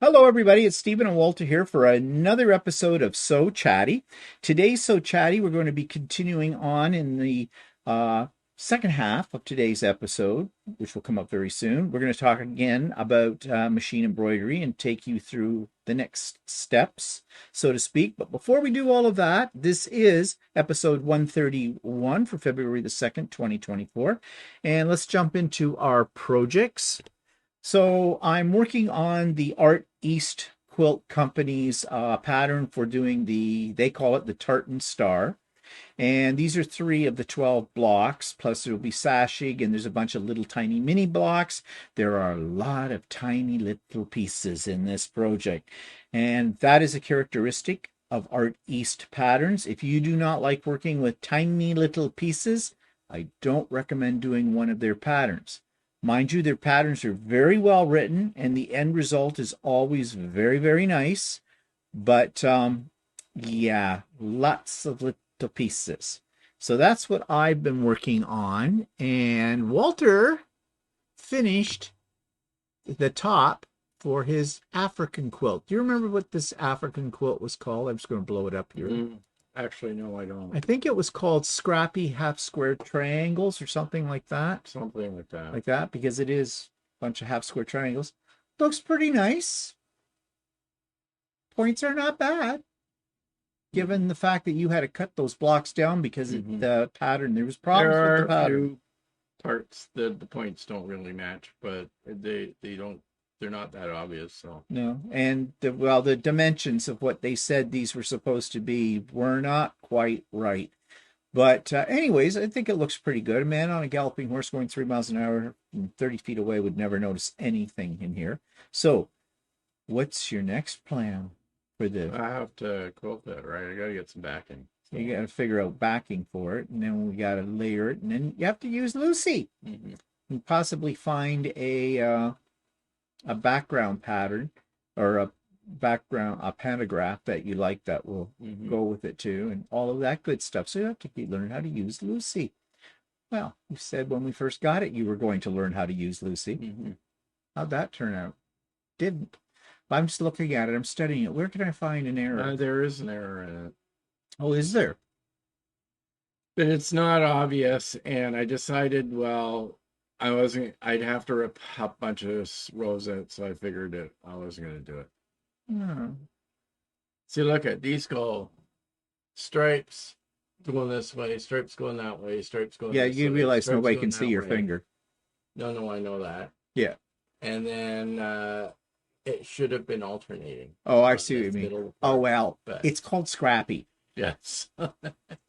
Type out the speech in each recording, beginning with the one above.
Hello, everybody. It's Stephen and Walter here for another episode of So Chatty. Today's So Chatty, we're going to be continuing on in the second half of today's episode, which will come up very soon. We're going to talk again about machine embroidery and take you through the next steps, so to speak. But before we do all of that, this is episode 131 for February the 2nd, 2024. And let's jump into our projects. So I'm working on the Art East Quilt Company's pattern for doing they call it the Tartan Star. And these are 3 of the 12 blocks, plus there will be sashing, and there's a bunch of little tiny mini blocks. There are a lot of tiny little pieces in this project. And that is a characteristic of Art East patterns. If you do not like working with tiny little pieces, I don't recommend doing one of their patterns. Mind you, their patterns are very well written, and the end result is always very, very nice. But yeah, lots of little pieces. So that's what I've been working on. And Walter finished the top for his African quilt. Do you remember what this African quilt was called? I'm just going to blow it up here. Actually, no, I don't. I think it was called Scrappy Half Square Triangles or something like that. Something like that. Like that, because it is a bunch of half square triangles. Looks pretty nice. Points are not bad, given the fact that you had to cut those blocks down because of the pattern. There was problems with the pattern. A few parts that the points don't really match, but they don't. They're not that obvious. So No, and the dimensions of what they said these were supposed to be were not quite right. But anyways, I think it looks pretty good. A man on a galloping horse going 3 miles an hour from 30 feet away would never notice anything in here. So, what's your next plan for the... I have to quilt that, right? I got to get some backing. So. You got to figure out backing for it, and then we got to layer it, and then you have to use Lucy. And possibly find a background pattern or a pantograph that you like that will go with it too, and all of that good stuff. So you have to learn how to use Lucy. Well, you said when we first got it you were going to learn how to use Lucy. How'd that turn out? Didn't. I'm just looking at it. I'm studying it. Where can I find an error? There is an error in it. Oh, is there? But it's not obvious, and I decided, well, I'd have to rip a bunch of rows out, so I figured I wasn't going to do it. See, look at these go stripes going this way, stripes going that way, stripes going this way. You realize nobody can see your finger. No, I know that. Yeah. And then it should have been alternating. Oh, I see what you mean. Oh, well, it's called Scrappy. Yes.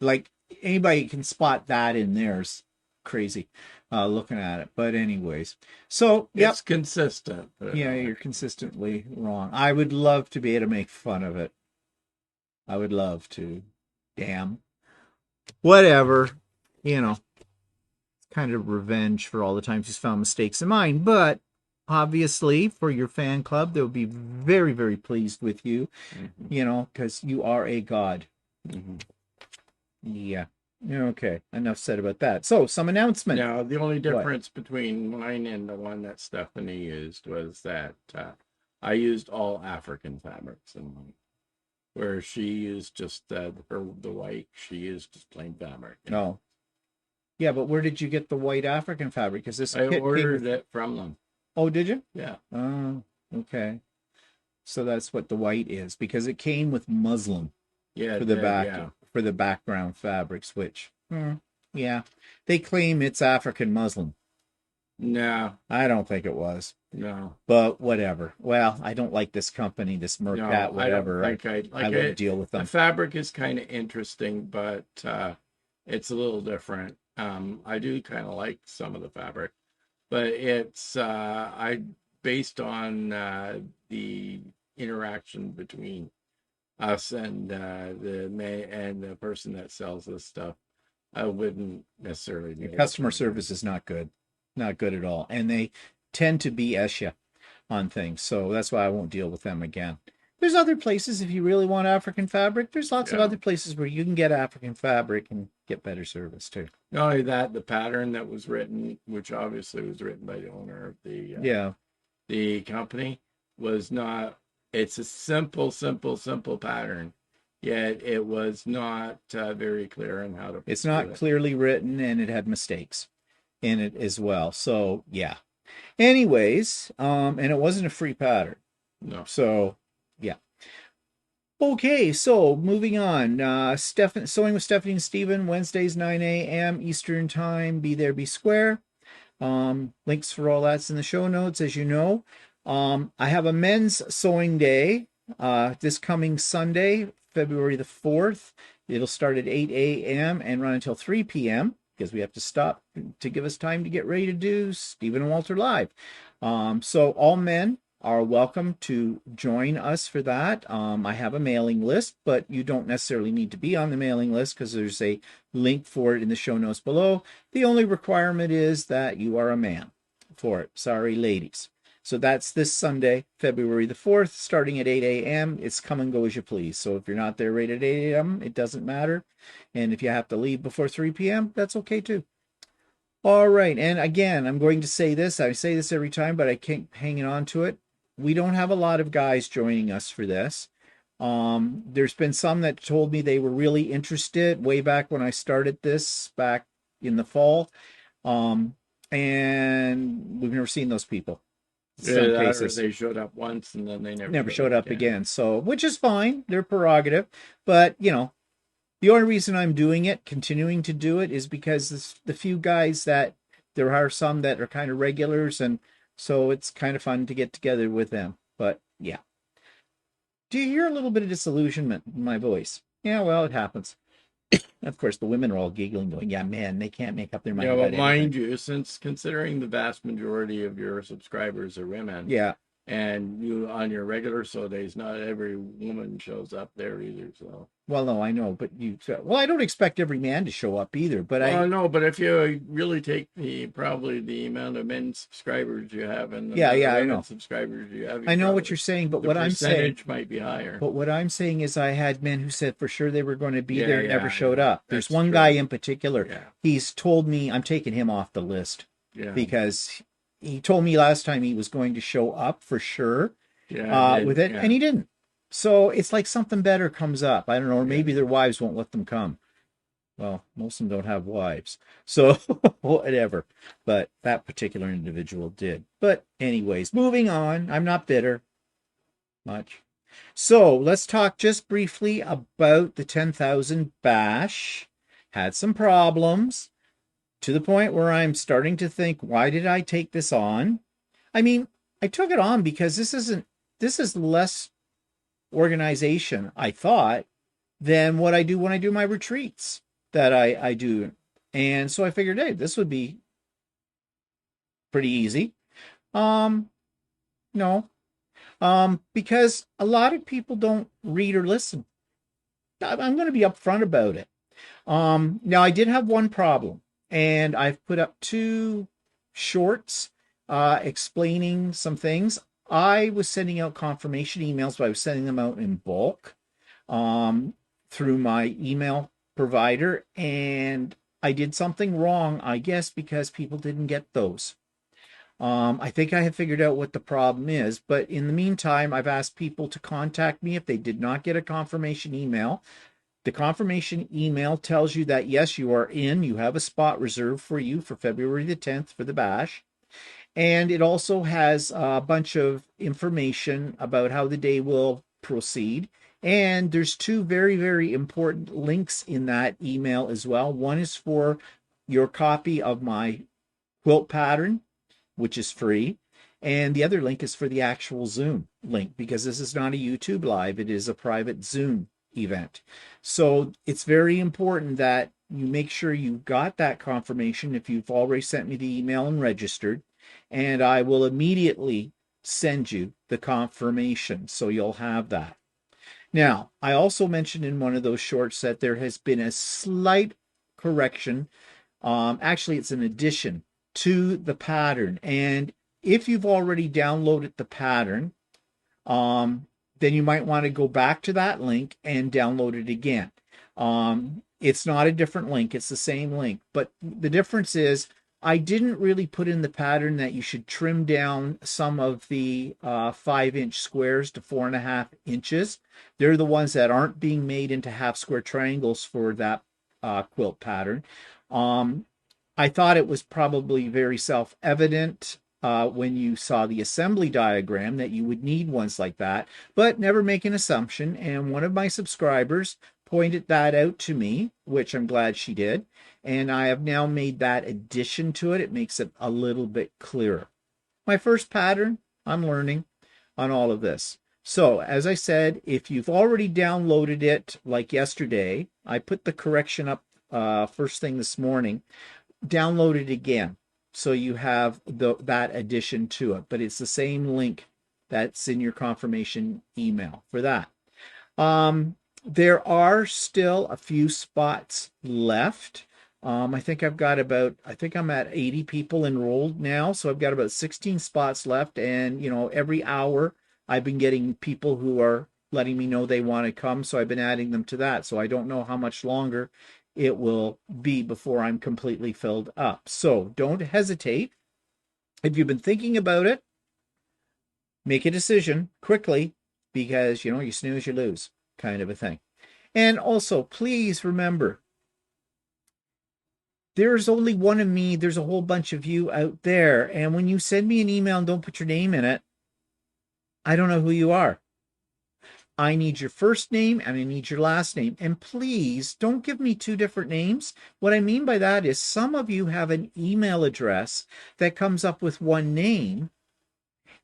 Like, anybody can spot that in theirs. Crazy looking at it, but anyways, so it's consistent. Yeah, you're consistently wrong. I would love to be able to make fun of it. I would love to. Damn, whatever, it's kind of revenge for all the times he's found mistakes in mine. But obviously, for your fan club, they'll be very, very pleased with you. Because you are a god. Yeah. Okay, enough said about that. So, some announcement. Now, the only difference between mine and the one that Stephanie used was that I used all African fabrics in mine, where she used just the white. She used just plain fabric. No. Yeah, but where did you get the white African fabric? Because this I ordered it from them. Oh, did you? Yeah. Oh, okay. So that's what the white is, because it came with muslin. Yeah, for the back for the background fabrics, which yeah, they claim it's African muslin. No, I don't think it was. No, but whatever. Well, I don't like this company, this Mercat, whatever. I wouldn't deal with them. The fabric is kind of interesting, but it's a little different. I do kind of like some of the fabric, but it's based on the interaction between us and the person that sells this stuff. I wouldn't necessarily. The customer service is not good at all, and they tend to BS you on things. So that's why I won't deal with them again. There's other places if you really want African fabric. There's lots of other places where you can get African fabric and get better service too. Not only that, the pattern that was written, which obviously was written by the owner of the company, was not It's a simple, simple, simple pattern, yet it was not very clear on how to It's do not it. clearly written and it had mistakes in it as well. So yeah. Anyways, and it wasn't a free pattern. No. So yeah. Okay, so moving on. Sewing with Stephanie and Steven, Wednesdays 9 a.m. Eastern Time. Be there, be square. Links for all that's in the show notes, as you know. I have a men's sewing day this coming Sunday, February the 4th. It'll start at 8 a.m. and run until 3 p.m. because we have to stop to give us time to get ready to do Stephen and Walter Live. So all men are welcome to join us for that. I have a mailing list, but you don't necessarily need to be on the mailing list because there's a link for it in the show notes below. The only requirement is that you are a man for it. Sorry, ladies. So that's this Sunday, February the 4th, starting at 8 a.m. It's come and go as you please. So if you're not there right at 8 a.m., it doesn't matter. And if you have to leave before 3 p.m., that's okay too. All right. And again, I'm going to say this. I say this every time, but I keep hanging on to it. We don't have a lot of guys joining us for this. There's been some that told me they were really interested way back when I started this back in the fall. Um, and we've never seen those people in some That or cases. they showed up once and then they never Never showed showed up up again. again. So, which is fine. They're prerogative. But, the only reason I'm doing it, continuing to do it, is because the few guys that there are some that are kind of regulars, and so it's kind of fun to get together with them. But yeah. Do you hear a little bit of disillusionment in my voice? Yeah, well, it happens. Of course, the women are all giggling, going, yeah, man, they can't make up their mind Yeah, well, about anything. mind you, since considering the vast majority of your subscribers are women, Yeah. and you on your regular show days, not every woman shows up there either. So, Well, no, I know, but well, I don't expect every man to show up either, but well, no, but if you really take probably the amount of men subscribers you have and the amount of I women know. subscribers you have, I you know what probably you're saying, the percentage might be higher. but what I'm saying is I had men who said for sure they were going to be Yeah, there and never yeah, showed yeah. up. There's That's one guy true. in particular. Yeah, He's told me I'm taking him off the list yeah, because he told me last time he was going to show up for sure yeah. And with then, it, yeah, and he didn't. So it's like something better comes up. I don't know, or yeah. maybe their wives won't let them come. Well, most of them don't have wives, so whatever. But that particular individual did. But anyways, moving on. I'm not bitter much. So let's talk just briefly about the 10,000 bash. Had some problems to the point where I'm starting to think, why did I take this on? I mean, I took it on because this is less organization, I thought, than what I do when I do my retreats that I do. And so I figured, hey, this would be pretty easy. Um, no, because a lot of people don't read or listen. I'm going to be upfront about it. Now I did have one problem, and I've put up two shorts explaining some things. I was sending out confirmation emails, but I was sending them out in bulk um, through my email provider, and I did something wrong, I guess, because people didn't get those. I think I have figured out what the problem is, but in the meantime, I've asked people to contact me if they did not get a confirmation email. The confirmation email tells you that yes, you are in, you have a spot reserved for you for February the 10th for the bash. And it also has a bunch of information about how the day will proceed. And there's two very, very important links in that email as well. One is for your copy of my quilt pattern, which is free. And the other link is for the actual Zoom link because this is not a YouTube live, it is a private Zoom event. So it's very important that you make sure you got that confirmation if you've already sent me the email and registered. And I will immediately send you the confirmation so you'll have that. Now, I also mentioned in one of those shorts that there has been a slight correction. Actually, it's an addition to the pattern. And if you've already downloaded the pattern, then you might want to go back to that link and download it again. It's not a different link, it's the same link. But the difference is I didn't really put in the pattern that you should trim down some of the 5-inch squares to 4.5 inches. They're the ones that aren't being made into half square triangles for that quilt pattern. Um, I thought it was probably very self-evident when you saw the assembly diagram that you would need ones like that, but never make an assumption. And one of my subscribers pointed that out to me, which I'm glad she did. And I have now made that addition to it. It makes it a little bit clearer. My first pattern, I'm learning on all of this. So, as I said, if you've already downloaded it like yesterday, I put the correction up first thing this morning. Download it again so you have that addition to it, but it's the same link that's in your confirmation email for that. There are still a few spots left. I think I'm at 80 people enrolled now, so I've got about 16 spots left. And, every hour I've been getting people who are letting me know they want to come, so I've been adding them to that. So I don't know how much longer it will be before I'm completely filled up. So don't hesitate. If you've been thinking about it, make a decision quickly, because, you snooze, you lose kind of a thing. And also, please remember, there's only one of me. There's a whole bunch of you out there. And when you send me an email and don't put your name in it, I don't know who you are. I need your first name and I need your last name. And please don't give me two different names. What I mean by that is some of you have an email address that comes up with one name,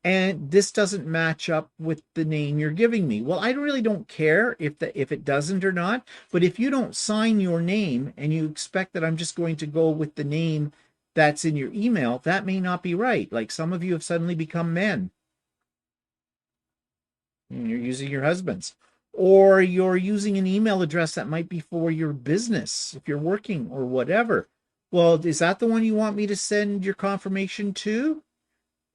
and this doesn't match up with the name you're giving me. Well, I really don't care if it doesn't or not, but if you don't sign your name and you expect that I'm just going to go with the name that's in your email, that may not be right. Like, some of you have suddenly become men. You're using your husband's, or you're using an email address that might be for your business if you're working or whatever. Well, is that the one you want me to send your confirmation to?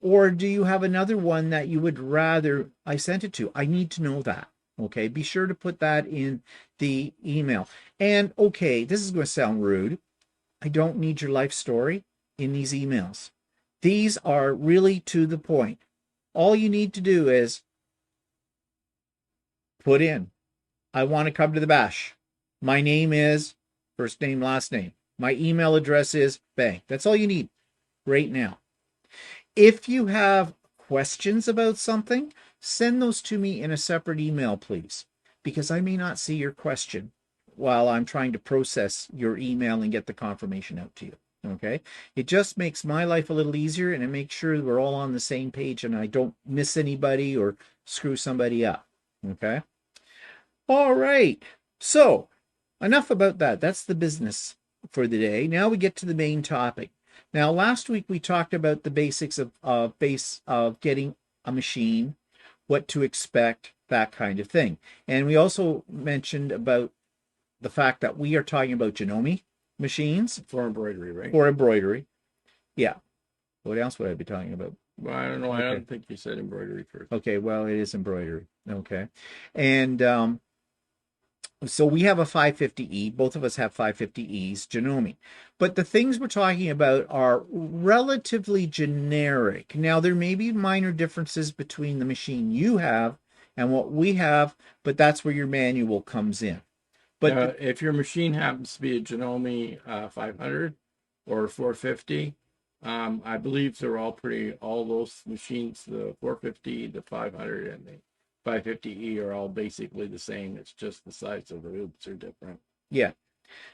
Or do you have another one that you would rather I sent it to? I need to know that. Okay, be sure to put that in the email. And okay, this is going to sound rude. I don't need your life story in these emails. These are really to the point. All you need to do is put in, I want to come to the bash. My name is first name, last name. My email address is bang. That's all you need right now. If you have questions about something, send those to me in a separate email, please, because I may not see your question while I'm trying to process your email and get the confirmation out to you. Okay? It just makes my life a little easier, and it makes sure we're all on the same page and I don't miss anybody or screw somebody up. Okay? All right. So, enough about that. That's the business for the day. Now we get to the main topic. Now, last week we talked about the basics of getting a machine, what to expect, that kind of thing. And we also mentioned about the fact that we are talking about Janome machines for embroidery, right? For embroidery. Yeah. What else would I be talking about? Well, I don't know. Okay. I don't think you said embroidery first. Okay, well, it is embroidery. Okay. And so we have a 550E. Both of us have 550Es, Janome. But the things we're talking about are relatively generic. Now, there may be minor differences between the machine you have and what we have, but that's where your manual comes in. But if your machine happens to be a Janome 500 or 450, I believe they're all those machines, the 450, the 500, and the 550E are all basically the same. It's just the size of the hoops are different. Yeah.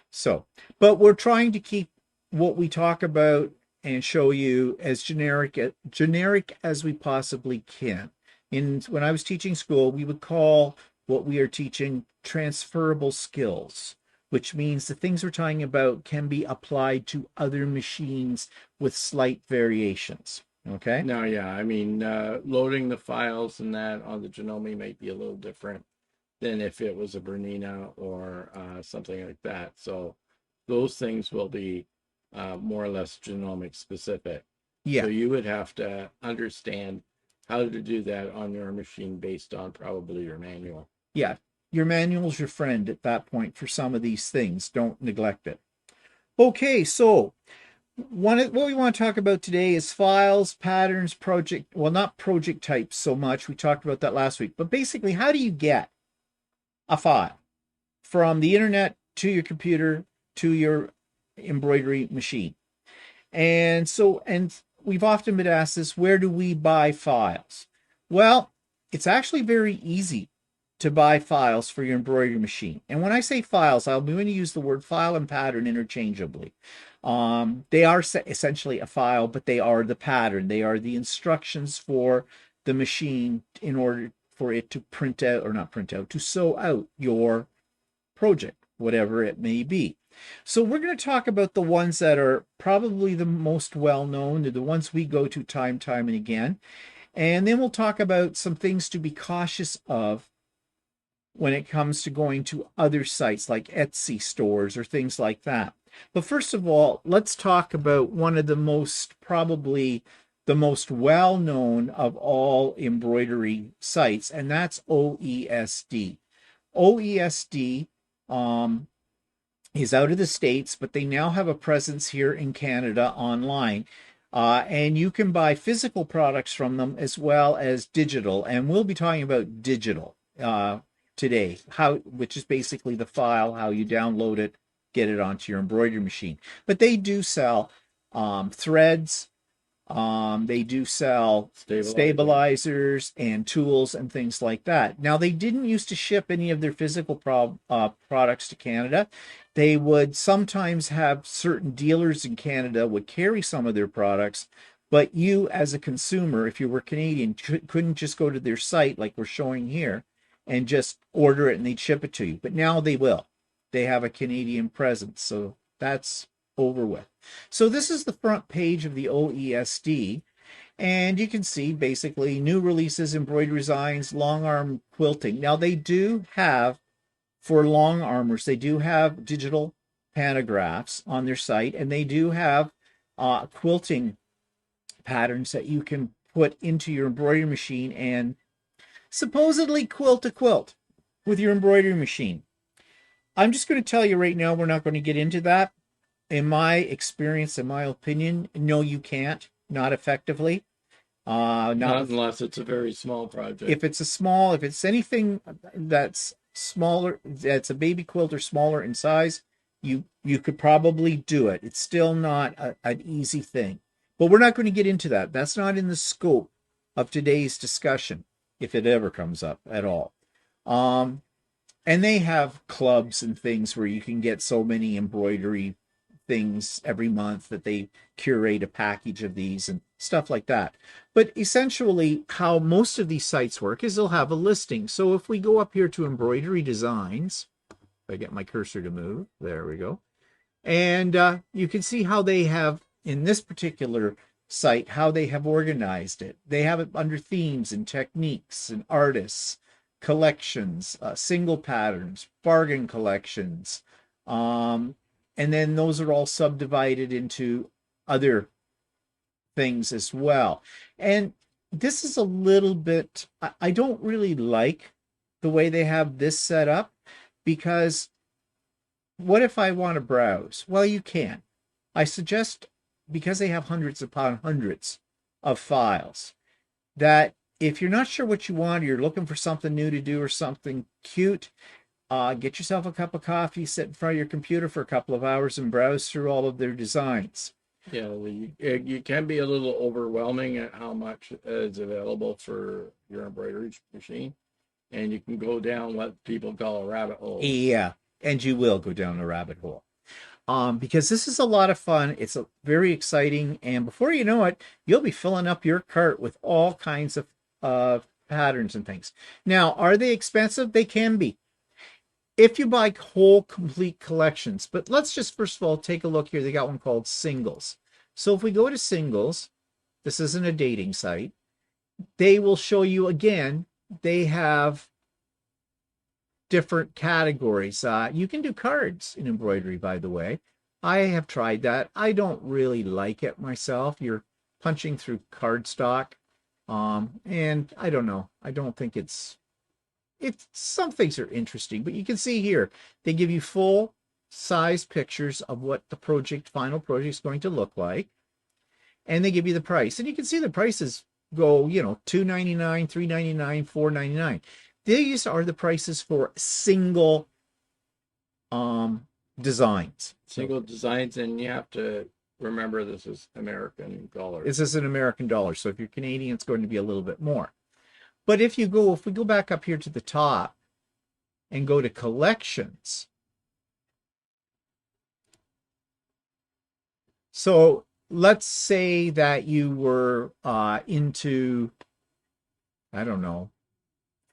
So, but we're trying to keep what we talk about and show you as generic as we possibly can. When I was teaching school, we would call what we are teaching transferable skills, which means the things we're talking about can be applied to other machines with slight variations. Okay. No, yeah. I mean, loading the files and that on the Janome might be a little different than if it was a Bernina or something like that. So those things will be more or less genomic specific. Yeah. So you would have to understand how to do that on your machine based on probably your manual. Yeah. Your manual's your friend at that point for some of these things. Don't neglect it. Okay, so what we want to talk about today is files, patterns, project, well, not project types so much. We talked about that last week, but basically, how do you get a file from the internet to your computer to your embroidery machine? And we've often been asked this, where do we buy files? Well, it's actually very easy to buy files for your embroidery machine. And when I say files, I'm going to use the word file and pattern interchangeably. They are essentially a file, but they are the pattern. They are the instructions for the machine in order for it to print out, or not print out, to sew out your project, whatever it may be. So we're going to talk about the ones that are probably the most well-known, the ones we go to time and again. And then we'll talk about some things to be cautious of when it comes to going to other sites like Etsy stores or things like that. But first of all, let's talk about one of the most, probably the most well-known of all embroidery sites, and that's OESD. OESD is out of the States, but they now have a presence here in Canada online. And you can buy physical products from them as well as digital. And we'll be talking about digital today, which is basically the file, how you download it, get it onto your embroidery machine. But they do sell threads. They do sell stabilizers and tools and things like that. Now, they didn't used to ship any of their physical products to Canada. They would sometimes have certain dealers in Canada would carry some of their products, but you as a consumer, if you were Canadian, couldn't just go to their site like we're showing here and just order it and they'd ship it to you. But now they will. They have a Canadian presence, so that's over with. So this is the front page of the OESD, and you can see basically new releases, embroidery designs, long arm quilting. Now they do have, for long armors, they do have digital pantographs on their site, and they do have quilting patterns that you can put into your embroidery machine and supposedly quilt a quilt with your embroidery machine. I'm just going to tell you right now, we're not going to get into that. In my experience, in my opinion, no, you can't, not effectively. Not unless it's a very small project. If it's anything that's smaller, that's a baby quilt or smaller in size, you could probably do it. It's still not an easy thing. But we're not going to get into that. That's not in the scope of today's discussion, if it ever comes up at all. And they have clubs and things where you can get so many embroidery things every month that they curate a package of these and stuff like that. But essentially, how most of these sites work is they'll have a listing. So if we go up here to embroidery designs, if I get my cursor to move, there we go. And you can see how they have, in this particular site, how they have organized it. They have it under themes and techniques and artists, collections, single patterns, bargain collections, and then those are all subdivided into other things as well. And this is a little bit, I don't really like the way they have this set up, because what if I want to browse? Well, you can. I suggest, because they have hundreds upon hundreds of files, that if you're not sure what you want, or you're looking for something new to do or something cute, get yourself a cup of coffee, sit in front of your computer for a couple of hours and browse through all of their designs. Yeah, you can be a little overwhelming at how much is available for your embroidery machine, and you can go down what people call a rabbit hole. Yeah, and you will go down a rabbit hole. Because this is a lot of fun. It's very exciting, and before you know it, you'll be filling up your cart with all kinds of patterns and things. Now, are they expensive? They can be, if you buy whole complete collections. But let's just first of all take a look here. They got one called Singles. So if we go to Singles, this isn't a dating site. They will show you again, they have different categories. You can do cards in embroidery, by the way. I have tried that. I don't really like it myself. You're punching through cardstock. And I don't know. I don't think it's some things are interesting, but you can see here, they give you full size pictures of what the final project is going to look like. And they give you the price. And you can see the prices go, $2.99, $3.99, $4.99. These are the prices for single designs. Single designs, and you have to remember this is American dollars. This is an American dollar. So if you're Canadian, it's going to be a little bit more. But if we go back up here to the top and go to collections. So let's say that you were into, I don't know,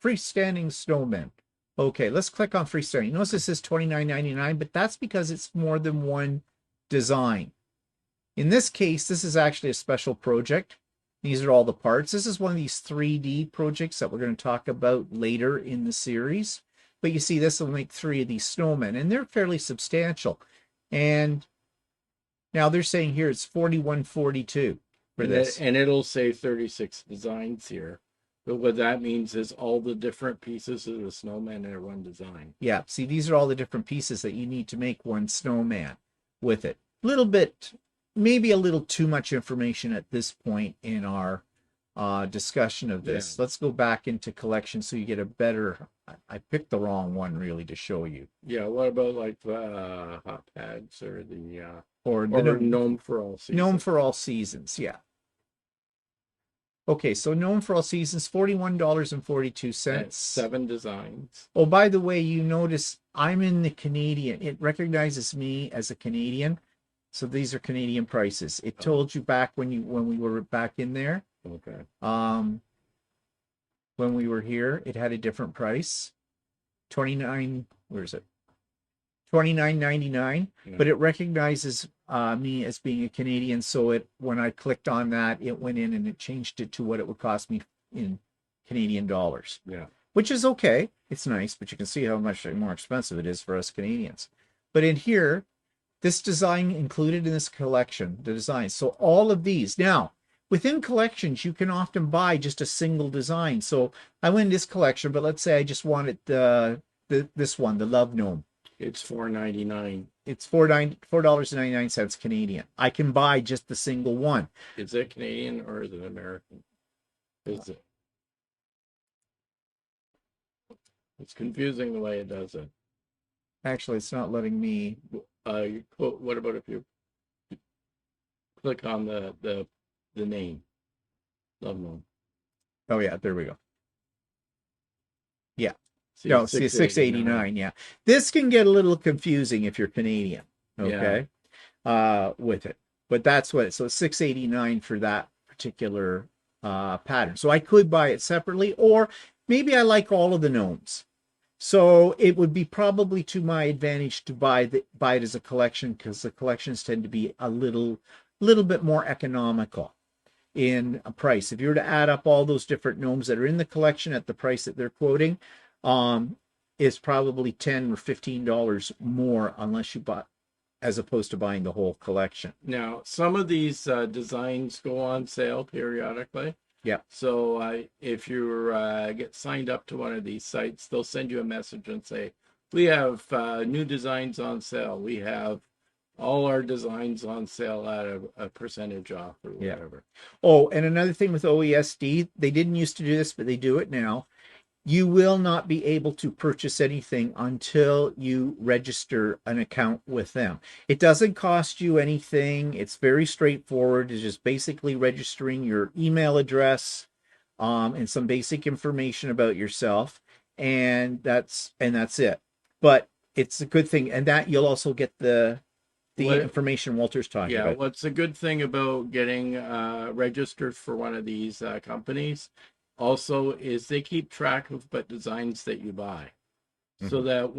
freestanding snowmen. Okay, let's click on freestanding. Notice this is $29.99, but that's because it's more than one design. In this case, this is actually a special project. These are all the parts. This is one of these 3D projects that we're going to talk about later in the series. But you see, this will make 3 of these snowmen, and they're fairly substantial. And now they're saying here it's $41.42 for this. And it'll say 36 designs here. But what that means is all the different pieces of the snowman are one design. Yeah, see, these are all the different pieces that you need to make one snowman with it. Little bit, maybe a little too much information at this point in our discussion of this. Yeah. Let's go back into collection so you get a better, I picked the wrong one really to show you. Yeah, what about like the hot pads or the or gnome for all seasons? Gnome for all seasons, yeah. Okay, so gnome for all seasons, $41.42. That's 7 designs. Oh, by the way, you notice I'm in the Canadian. It recognizes me as a Canadian. So these are Canadian prices. It told you back when we were back in there. Okay. When we were here, it had a different price. Where is it? $29.99. Yeah. But it recognizes me as being a Canadian, so when I clicked on that, it went in and it changed it to what it would cost me in Canadian dollars. Yeah. Which is okay. It's nice, but you can see how much more expensive it is for us Canadians. But in here, this design included in this collection, the design. So all of these. Now, within collections, you can often buy just a single design. So I went in this collection, but let's say I just wanted this one, the Love Gnome. It's $4.99. It's $4.99 Canadian. I can buy just the single one. Is it Canadian or is it American? Is it? It's confusing the way it does it. Actually, it's not letting me. What about if you click on the name? Love Gnome. Oh yeah, there we go. Yeah. See, no, see, $6.89. Yeah, this can get a little confusing if you're Canadian. Okay, yeah. With it, but that's what. So it's $6.89 for that particular pattern. So I could buy it separately, or maybe I like all of the gnomes. So it would be probably to my advantage to buy it as a collection, because the collections tend to be a little bit more economical in a price. If you were to add up all those different gnomes that are in the collection at the price that they're quoting, is probably $10 or $15 more unless you buy, as opposed to buying the whole collection. Now, some of these designs go on sale periodically. Yeah. So if you get signed up to one of these sites, they'll send you a message and say, we have new designs on sale. We have all our designs on sale at a percentage off or whatever. Yeah. Oh, and another thing with OESD, they didn't used to do this, but they do it now. You will not be able to purchase anything until you register an account with them. It doesn't cost you anything. It's very straightforward. It's just basically registering your email address and some basic information about yourself, and that's it. But it's a good thing, and that you'll also get the information Walter's talking about. Yeah, what's a good thing about getting registered for one of these companies also is they keep track of what designs that you buy. Mm-hmm. So that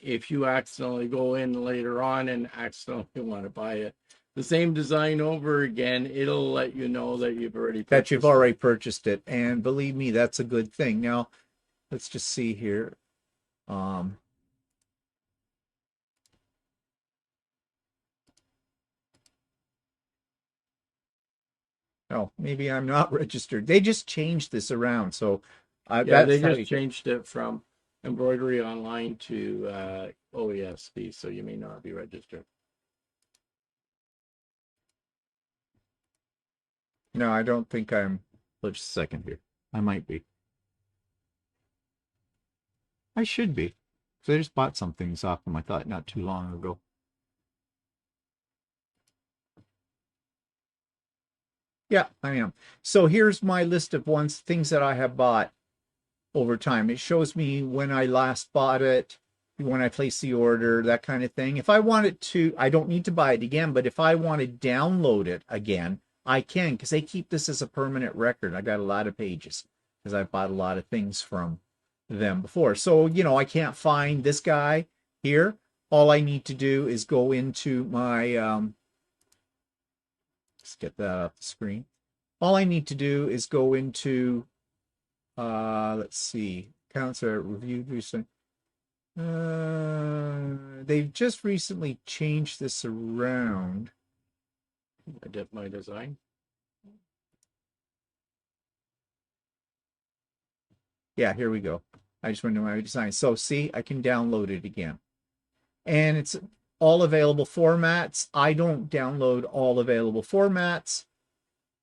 if you accidentally go in later on and accidentally want to buy it, the same design over again, it'll let you know that you've already purchased it. And believe me, that's a good thing. Now, let's just see here. Oh, maybe I'm not registered. They just changed this around. So they just changed it from Embroidery Online to OESD, so you may not be registered. No, I don't think I'm. Just a second here. I might be. I should be. So I just bought some things off them, I thought, not too long ago. Yeah, I am. So here's my list of things that I have bought over time. It shows me when I last bought it, when I placed the order, that kind of thing. If I wanted to, I don't need to buy it again, but if I want to download it again, I can, because they keep this as a permanent record. I got a lot of pages because I've bought a lot of things from them before. So, I can't find this guy here. All I need to do is go into my, let's get that off the screen. All I need to do is go into, let's see, accounts are reviewed recently. They've just recently changed this around. I did my design. Yeah, here we go. I just went to my design. So see, I can download it again. And it's all available formats. I don't download all available formats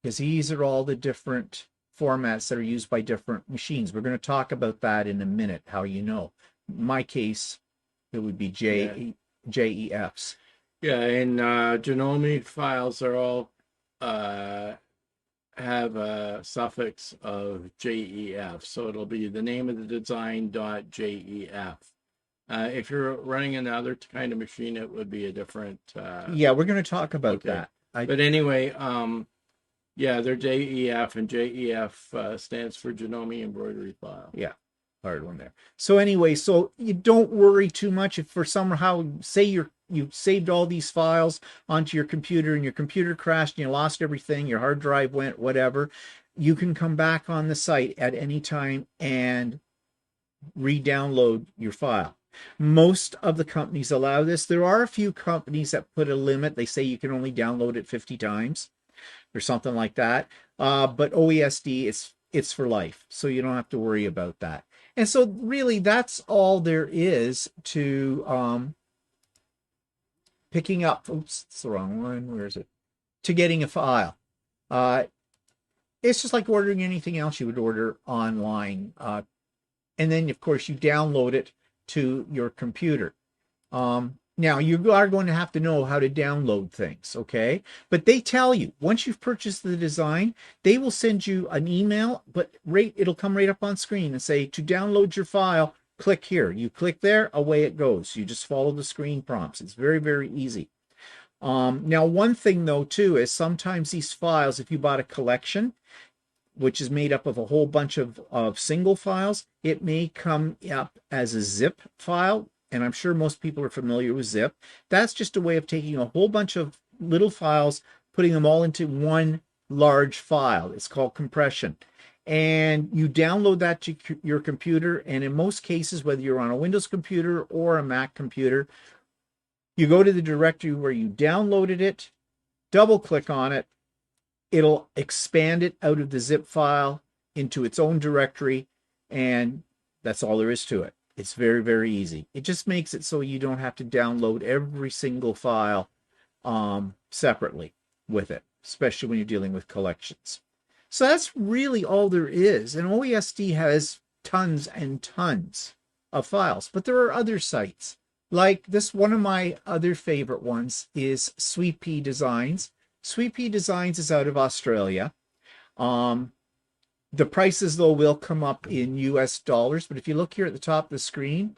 because these are all the different formats that are used by different machines. We're going to talk about that in a minute, how you know. In my case, it would be JEFs. Yeah, and Janome files are all have a suffix of JEF, so it'll be the name of the design .jef. If you're running another kind of machine, it would be a different. Yeah, we're going to talk about that. But anyway, yeah, they're JEF, and JEF stands for Janome Embroidery File. Yeah, hard one there. So anyway, so you don't worry too much if for somehow, say you saved all these files onto your computer and your computer crashed and you lost everything, your hard drive went, whatever, you can come back on the site at any time and re-download your file. Most of the companies allow this. There are a few companies that put a limit. They say you can only download it 50 times or something like that. But OESD, it's for life, so you don't have to worry about that. And so really that's all there is to picking up, oops, it's the wrong one, where is it? To getting a file. It's just like ordering anything else you would order online. And then, of course, you download it to your computer. Now, you are going to have to know how to download things, okay? But they tell you, once you've purchased the design, they will send you an email, but it'll come right up on screen and say, to download your file, click here. You click there, away it goes. You just follow the screen prompts. It's very, very easy. Now, one thing, though, too, is sometimes these files, if you bought a collection, which is made up of a whole bunch of single files, it may come up as a zip file. And I'm sure most people are familiar with zip. That's just a way of taking a whole bunch of little files, putting them all into one large file. It's called compression. And you download that to your computer. And in most cases, whether you're on a Windows computer or a Mac computer, you go to the directory where you downloaded it, double click on it, it'll expand it out of the zip file into its own directory, and that's all there is to it. It's very, very easy. It just makes it so you don't have to download every single file separately with it, especially when you're dealing with collections. So that's really all there is. And OESD has tons and tons of files, but there are other sites. Like this, one of my other favorite ones is Sweet Pea Designs. Sweet Pea Designs is out of Australia. The prices, though, will come up in US dollars. But if you look here at the top of the screen,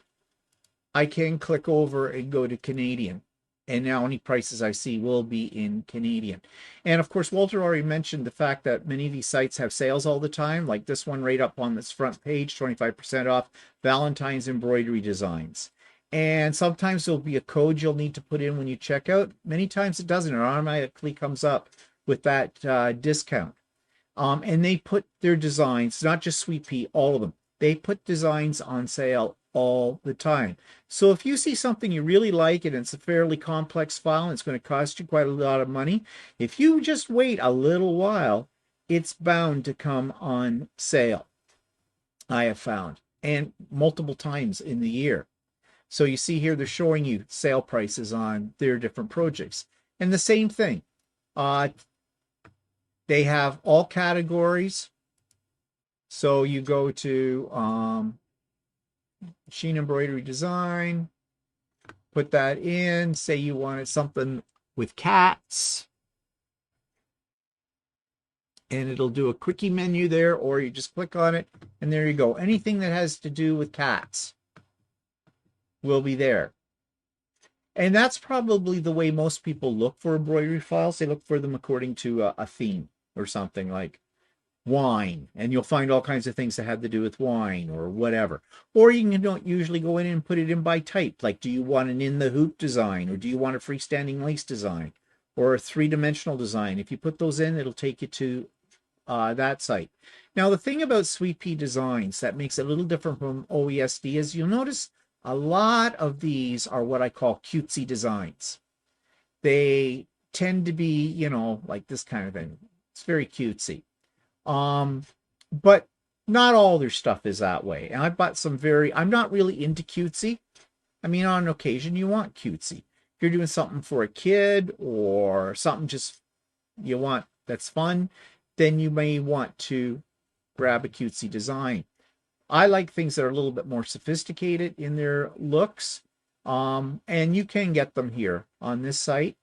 I can click over and go to Canadian. And now any prices I see will be in Canadian. And of course, Walter already mentioned the fact that many of these sites have sales all the time, like this one right up on this front page, 25% off Valentine's embroidery designs. And sometimes there'll be a code you'll need to put in when you check out. Many times it doesn't. It automatically comes up with that discount. And they put their designs, not just Sweet Pea, all of them. They put designs on sale all the time. So if you see something you really like and it's a fairly complex file and it's going to cost you quite a lot of money, if you just wait a little while, it's bound to come on sale, I have found, and multiple times in the year. So you see here, they're showing you sale prices on their different projects. And the same thing, uh, they have all categories. So you go to machine embroidery design, put that in, say you wanted something with cats, and it'll do a quickie menu there, or you just click on it, and there you go. Anything that has to do with cats will be there. And that's probably the way most people look for embroidery files. They look for them according to a theme or something like wine, and you'll find all kinds of things that have to do with wine or whatever. Or you can usually go in and put it in by type, like do you want an in the hoop design, or do you want a freestanding lace design, or a three-dimensional design. If you put those in, it'll take you to that site. Now, the thing about Sweet Pea Designs that makes it a little different from OESD is you'll notice a lot of these are what I call cutesy designs. They tend to be, you know, like this kind of thing. It's very cutesy. But not all their stuff is that way. And I bought some I'm not really into cutesy. I mean, on occasion you want cutesy. If you're doing something for a kid or something just you want that's fun, then you may want to grab a cutesy design. I like things that are a little bit more sophisticated in their looks. And you can get them here on this site.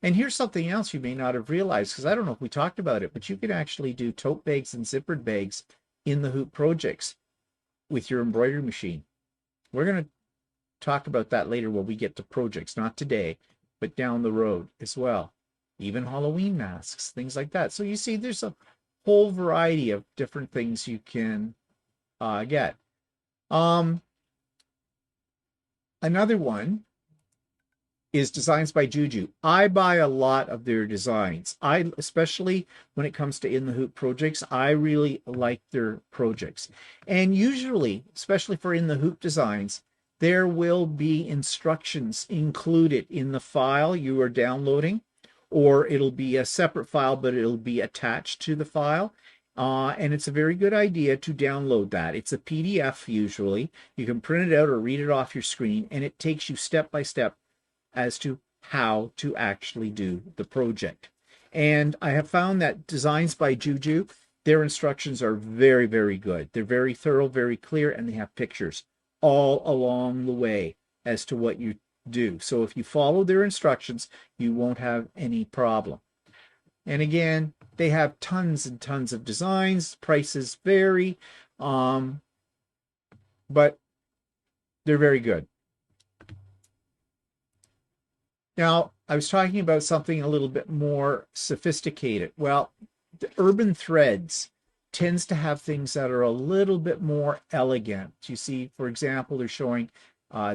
And here's something else you may not have realized, because I don't know if we talked about it, but you can actually do tote bags and zippered bags in the hoop projects with your embroidery machine. We're going to talk about that later when we get to projects, not today, but down the road as well. Even Halloween masks, things like that. So you see, there's a whole variety of different things you can get. Another one is Designs by Juju. I buy a lot of their designs. Especially when it comes to in the hoop projects, I really like their projects. And usually, especially for in the hoop designs, there will be instructions included in the file you are downloading, or it'll be a separate file, but it'll be attached to the file. And it's a very good idea to download that. It's a PDF usually. You can print it out or read it off your screen, and it takes you step by step as to how to actually do the project. And I have found that Designs by Juju, their instructions are very, very good. They're very thorough, very clear, and they have pictures all along the way as to what you do. So if you follow their instructions, you won't have any problem. And again, they have tons and tons of designs. Prices vary, but they're very good. Now, I was talking about something a little bit more sophisticated. Well, the Urban Threads tends to have things that are a little bit more elegant. You see, for example, they're showing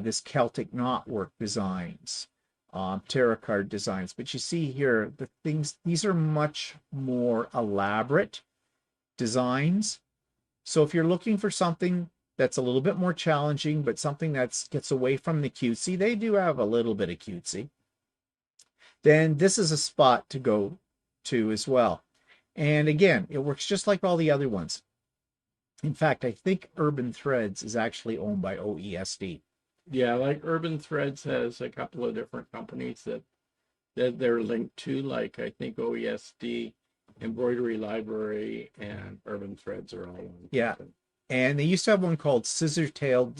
this Celtic knotwork designs, tarot card designs. But you see here, these are much more elaborate designs. So if you're looking for something that's a little bit more challenging, but something that gets away from the cutesy, they do have a little bit of cutesy, then this is a spot to go to as well. And again, it works just like all the other ones. In fact, I think Urban Threads is actually owned by OESD. Yeah, like Urban Threads has a couple of different companies that they're linked to, like I think OESD, Embroidery Library, and Urban Threads are all on. Yeah. And they used to have one called Scissortail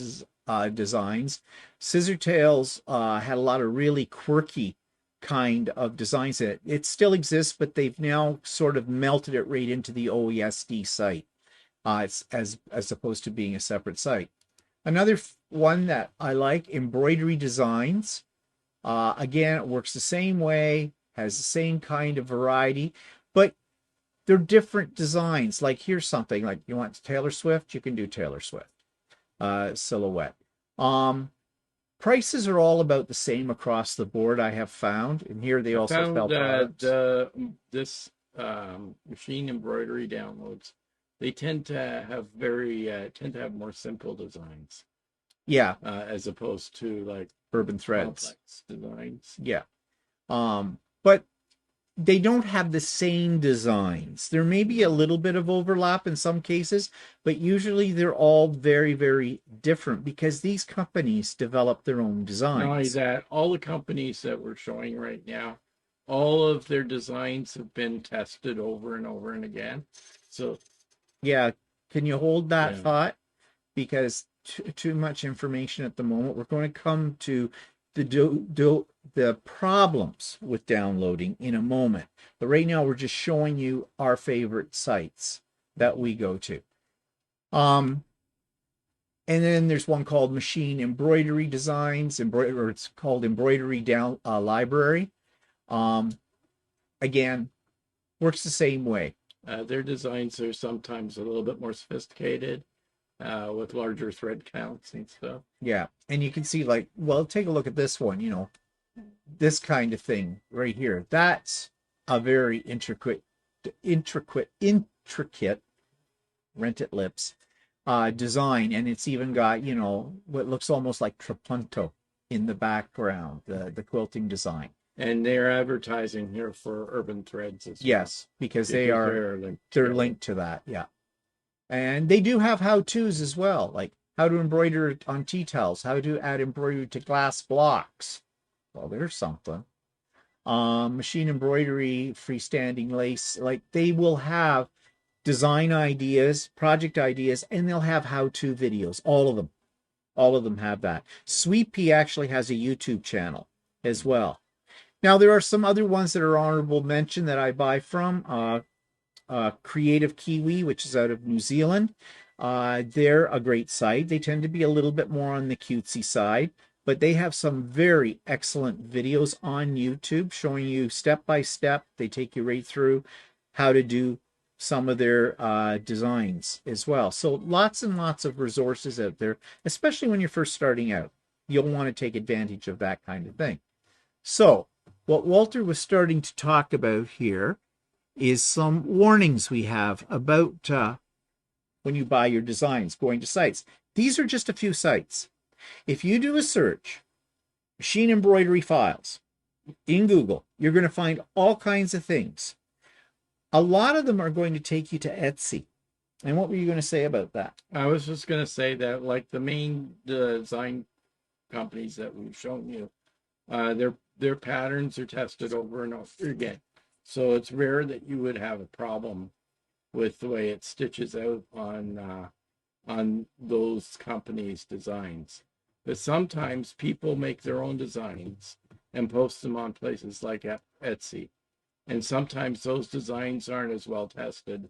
Designs. Scissortails had a lot of really quirky kind of designs in it. It still exists, but they've now sort of melted it right into the OESD site, it's as opposed to being a separate site. Another one that I like, Embroidery Designs. Again, it works the same way, has the same kind of variety, but they're different designs. Like here's something like you want Taylor Swift, you can do Taylor Swift silhouette. Prices are all about the same across the board, I have found. And here they also found felt that this machine embroidery downloads, they tend to have more simple designs. Yeah. As opposed to like Urban Threads designs. Yeah. But they don't have the same designs. There may be a little bit of overlap in some cases, but usually they're all very, very different because these companies develop their own Not only designs. that, all the companies that we're showing right now, all of their designs have been tested over and over and again. So, Yeah, can you hold that yeah. thought? Because too much information at the moment. We're going to come to the problems with downloading in a moment. But right now we're just showing you our favorite sites that we go to. Um, and then there's one called Machine Embroidery Designs, or it's called Embroidery Down Library. Um, again, works the same way. Their designs are sometimes a little bit more sophisticated with larger thread counts and stuff. Yeah, and you can see like, well, take a look at this one. This kind of thing right here. That's a very intricate rented lips design, and it's even got what looks almost like trapunto in the background, the quilting design. And they're advertising here for Urban Threads as well. Yes, because they're linked linked to that. Yeah, and they do have how-tos as well, like how to embroider on tea towels, how to add embroidery to glass blocks. Well, there's something. Machine embroidery, freestanding lace, like they will have design ideas, project ideas, and they'll have how-to videos. All of them have that. Sweet Pea actually has a YouTube channel as well. Now there are some other ones that are honorable mention that I buy from. Creative Kiwi, which is out of New Zealand. They're a great site. They tend to be a little bit more on the cutesy side, but they have some very excellent videos on YouTube showing you step by step. They take you right through how to do some of their designs as well. So lots and lots of resources out there, especially when you're first starting out. You'll want to take advantage of that kind of thing. So what Walter was starting to talk about here is some warnings we have about when you buy your designs, going to sites. These are just a few sites. If you do a search, machine embroidery files, in Google, you're going to find all kinds of things. A lot of them are going to take you to Etsy. And what were you going to say about that? I was just going to say that, like the main design companies that we've shown you, their patterns are tested over and over again. So it's rare that you would have a problem with the way it stitches out on those companies' designs. But sometimes people make their own designs and post them on places like Etsy. And sometimes those designs aren't as well tested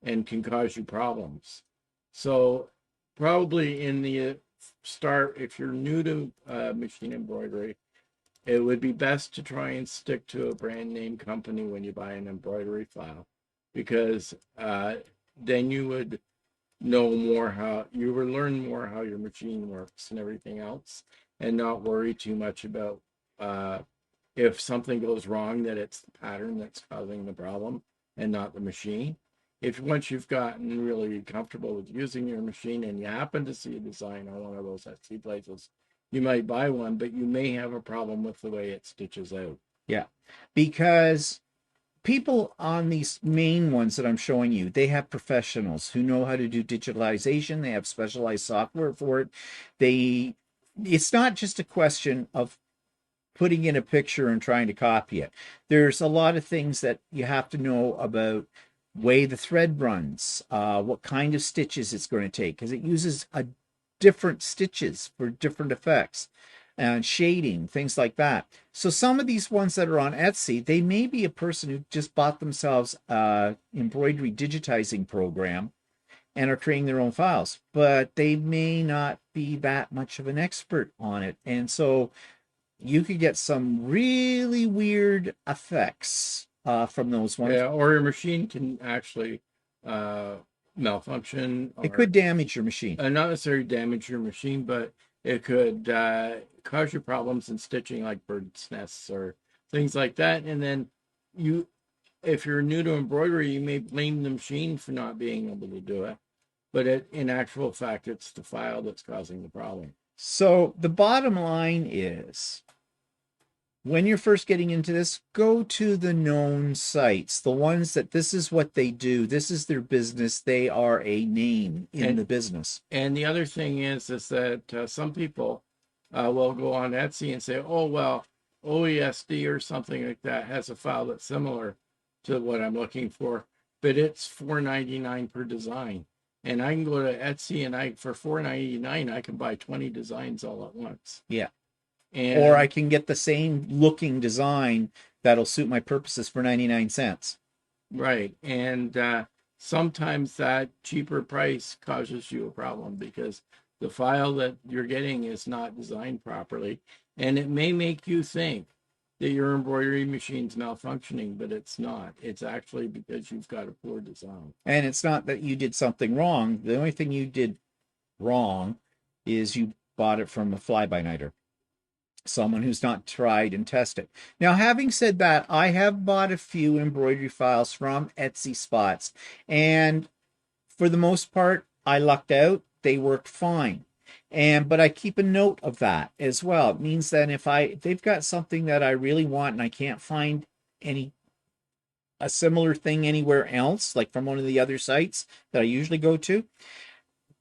and can cause you problems. So probably in the start, if you're new to machine embroidery, it would be best to try and stick to a brand name company when you buy an embroidery file, because then you would learn more how your machine works and everything else, and not worry too much about if something goes wrong, that it's the pattern that's causing the problem and not the machine. If once you've gotten really comfortable with using your machine and you happen to see a design on one of those Etsy places, you might buy one, but you may have a problem with the way it stitches out. Yeah, because people on these main ones that I'm showing you, they have professionals who know how to do digitalization. They have specialized software for it. It's not just a question of putting in a picture and trying to copy it. There's a lot of things that you have to know about way the thread runs, what kind of stitches it's going to take, because it uses a different stitches for different effects and shading, things like that. So some of these ones that are on Etsy, they may be a person who just bought themselves a embroidery digitizing program and are creating their own files, but they may not be that much of an expert on it. And so you could get some really weird effects from those ones. Yeah, or your machine can actually malfunction, It or could damage your machine. not necessarily damage your machine, but it could cause you problems in stitching, like bird's nests or things like that. And then if you're new to embroidery, you may blame the machine for not being able to do it, but in actual fact, it's the file that's causing the problem. So the bottom line is when you're first getting into this, go to the known sites, the ones that this is what they do, this is their business, they are a name in And the business. and the other thing is that some people will go on Etsy and say, oh well, OESD or something like that has a file that's similar to what I'm looking for, but it's $4.99 per design. And I can go to Etsy and I for $4.99 I can buy 20 designs all at once. Yeah. Or I And can get the same looking design that'll suit my purposes for 99 cents. right. And sometimes that cheaper price causes you a problem because the file that you're getting is not designed properly. And it may make you think that your embroidery machine's malfunctioning, but it's not. It's actually because you've got a poor design. And it's not that you did something wrong. The only thing you did wrong is you bought it from a fly-by-nighter, someone who's not tried and tested. Now, having said that, I have bought a few embroidery files from Etsy spots, and for the most part, I lucked out. They worked fine. But I keep a note of that as well. It means that if they've got something that I really want and I can't find any a similar thing anywhere else, like from one of the other sites that I usually go to,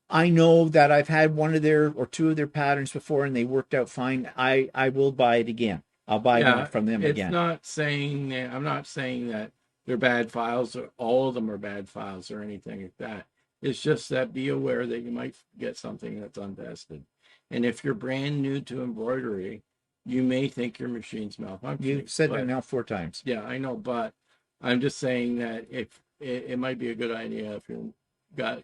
I know that I've had one of their or two of their patterns before and they worked out fine. I will buy it again. I'll buy one Yeah, from them it's again. not saying that, I'm not saying that they're bad files or all of them are bad files or anything like that. It's just that be aware that you might get something that's untested. And if you're brand new to embroidery, you may think your machine's malfunctioning. You've said that But now 4 times. yeah, I know, but I'm just saying that if it might be a good idea if you've got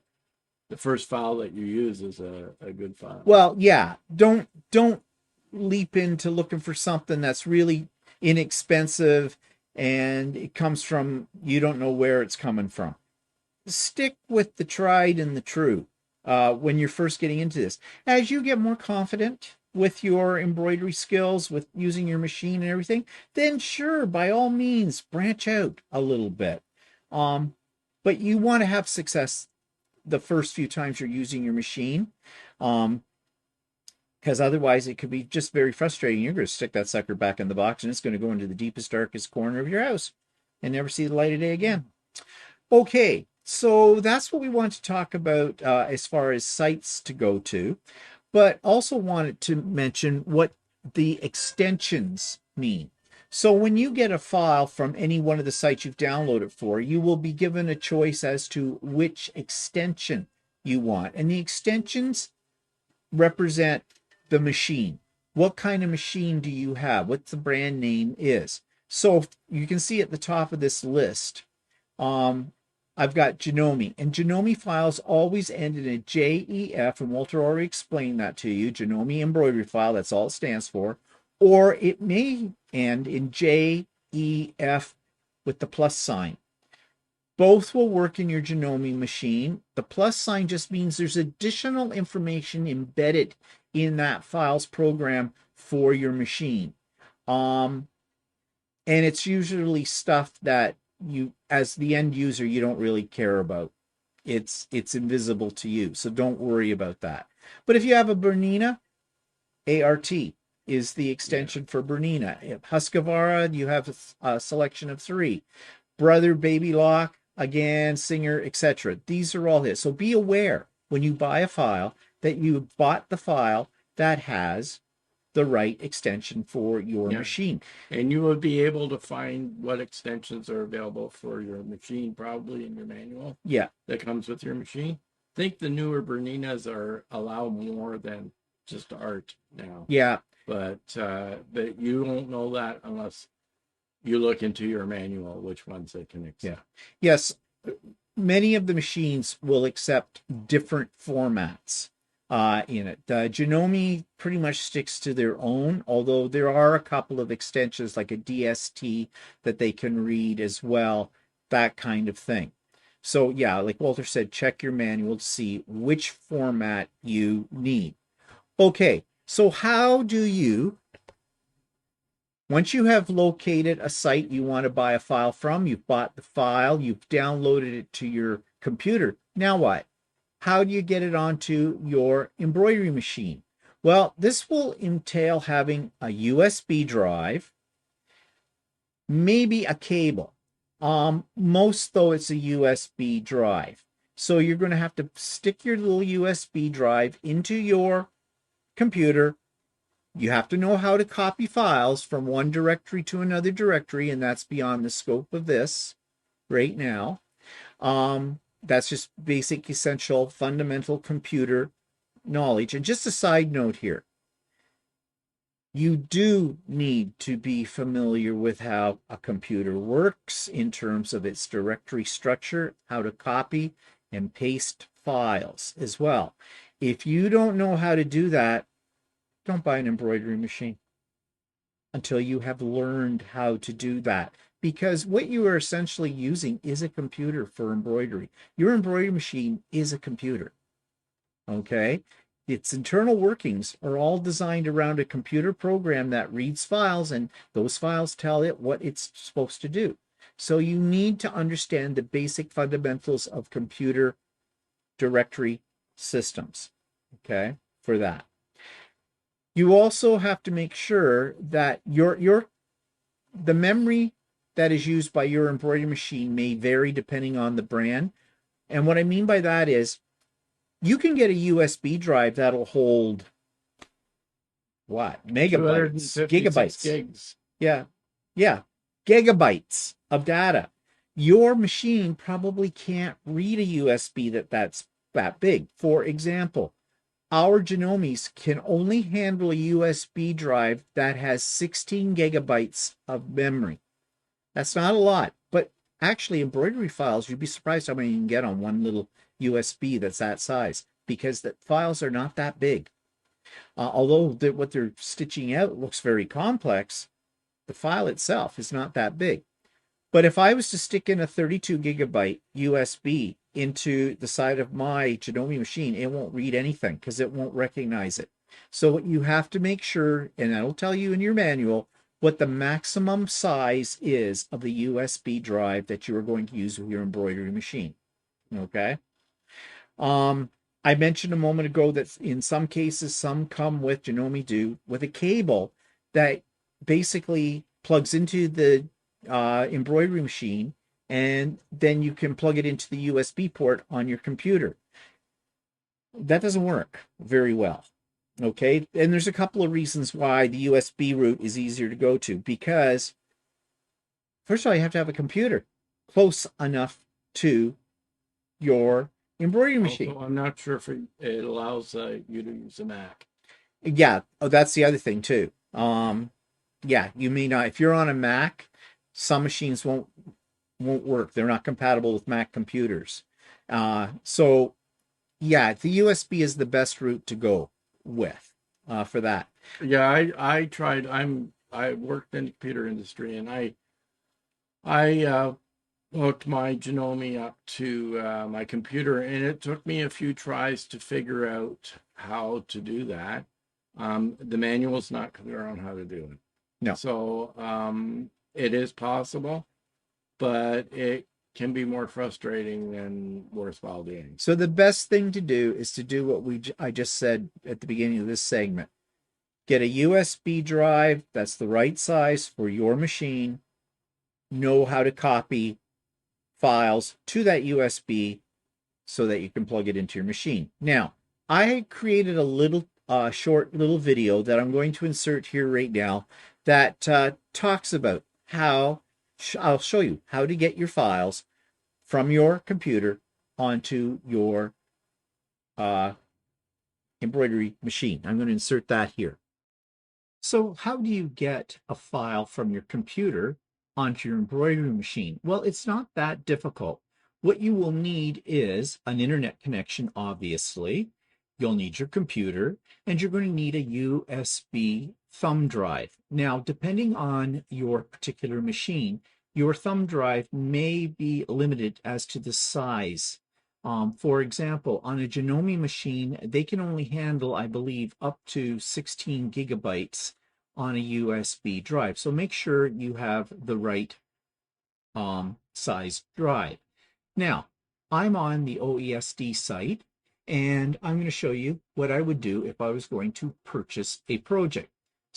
the first file that you use is a good file. Well, yeah, don't leap into looking for something that's really inexpensive and it comes from you don't know where it's coming from. Stick with the tried and the true when you're first getting into this. As you get more confident with your embroidery skills, with using your machine and everything, then sure, by all means, branch out a little bit. But you want to have success the first few times you're using your machine. Because otherwise it could be just very frustrating. You're going to stick that sucker back in the box and it's going to go into the deepest, darkest corner of your house and never see the light of day again. Okay, so that's what we want to talk about as far as sites to go to, but also wanted to mention what the extensions mean. So when you get a file from any one of the sites you've downloaded for, you will be given a choice as to which extension you want. And the extensions represent the machine. What kind of machine do you have? What the brand name is. So you can see at the top of this list, I've got Janome, and Janome files always end in a JEF, and Walter already explained that to you. Janome embroidery file, that's all it stands for. Or it may end in JEF with the plus sign. Both will work in your Janome machine. The plus sign just means there's additional information embedded in that files program for your machine. And it's usually stuff that you, as the end user, you don't really care about. It's invisible to you, so don't worry about that. But if you have a Bernina, ART is the extension for Bernina. Husqvarna, you have a selection of 3. Brother Baby Lock, again, Singer, etc. These are all his. So be aware when you buy a file that you bought the file that has the right extension for your machine. And you would be able to find what extensions are available for your machine, probably in your manual. Yeah. That comes with your machine. I think the newer Berninas allow more than just art now. Yeah. But you won't know that unless you look into your manual, which ones they can accept. Yeah. Yes. Many of the machines will accept different formats in it. Janome pretty much sticks to their own, although there are a couple of extensions like a DST that they can read as well, that kind of thing. So yeah, like Walter said, check your manual to see which format you need. Okay, so how do you, once you have located a site you want to buy a file from, you've bought the file, you've downloaded it to your computer, now what? How do you get it onto your embroidery machine? Well, this will entail having a USB drive maybe a cable. Most though it's a USB drive. So you're going to have to stick your little USB drive into your computer. You have to know how to copy files from one directory to another directory, and that's beyond the scope of this right now. That's just basic, essential, fundamental computer knowledge. And just a side note here, you do need to be familiar with how a computer works in terms of its directory structure, how to copy and paste files as well. If you don't know how to do that, don't buy an embroidery machine until you have learned how to do that. Because what you are essentially using is a computer for embroidery. Your embroidery machine is a computer. Okay? Its internal workings are all designed around a computer program that reads files, and those files tell it what it's supposed to do. So you need to understand the basic fundamentals of computer directory systems, okay, for that. You also have to make sure that the memory that is used by your embroidery machine may vary depending on the brand. And what I mean by that is you can get a USB drive that'll hold what? Megabytes, 256 gigabytes. gigs. Yeah. Yeah. Gigabytes of data. Your machine probably can't read a USB that's that big. For example, our Genomes can only handle a USB drive that has 16 gigabytes of memory. That's not a lot, but actually embroidery files, you'd be surprised how many you can get on one little USB that's that size, because the files are not that big. Although what they're stitching out looks very complex, the file itself is not that big. But if I was to stick in a 32 gigabyte USB into the side of my Janome machine, it won't read anything because it won't recognize it. So you have to make sure, and that'll tell you in your manual, what the maximum size is of the USB drive that you are going to use with your embroidery machine. Okay. I mentioned a moment ago that in some cases, some come with Janome do with a cable that basically plugs into the embroidery machine, and then you can plug it into the USB port on your computer. That doesn't work very well. Okay, and there's a couple of reasons why the USB route is easier to go to, because first of all, you have to have a computer close enough to your embroidery machine. Also, I'm not sure if it allows you to use a Mac. Yeah, oh, that's the other thing too. Yeah, you may not. If you're on a Mac, some machines won't work. They're not compatible with Mac computers. So yeah, the USB is the best route to go with for that. Yeah, I tried. I worked in the computer industry, and I hooked my Janome up to my computer, and it took me a few tries to figure out how to do that. The manual's not clear on how to do it. No. So it is possible, but it can be more frustrating than worthwhile doing. So the best thing to do is to do what I just said at the beginning of this segment. Get a USB drive that's the right size for your machine. Know how to copy files to that USB so that you can plug it into your machine. Now, I created a little short little video that I'm going to insert here right now that talks about how I'll show you how to get your files from your computer onto your embroidery machine. I'm going to insert that here. So how do you get a file from your computer onto your embroidery machine? Well, it's not that difficult. What you will need is an internet connection, obviously. You'll need your computer, and you're going to need a USB thumb drive. Now, depending on your particular machine, your thumb drive may be limited as to the size. For example, on a Janome machine, they can only handle, I believe, up to 16 gigabytes on a USB drive. So make sure you have the right size drive. Now, I'm on the OESD site, and I'm going to show you what I would do if I was going to purchase a project.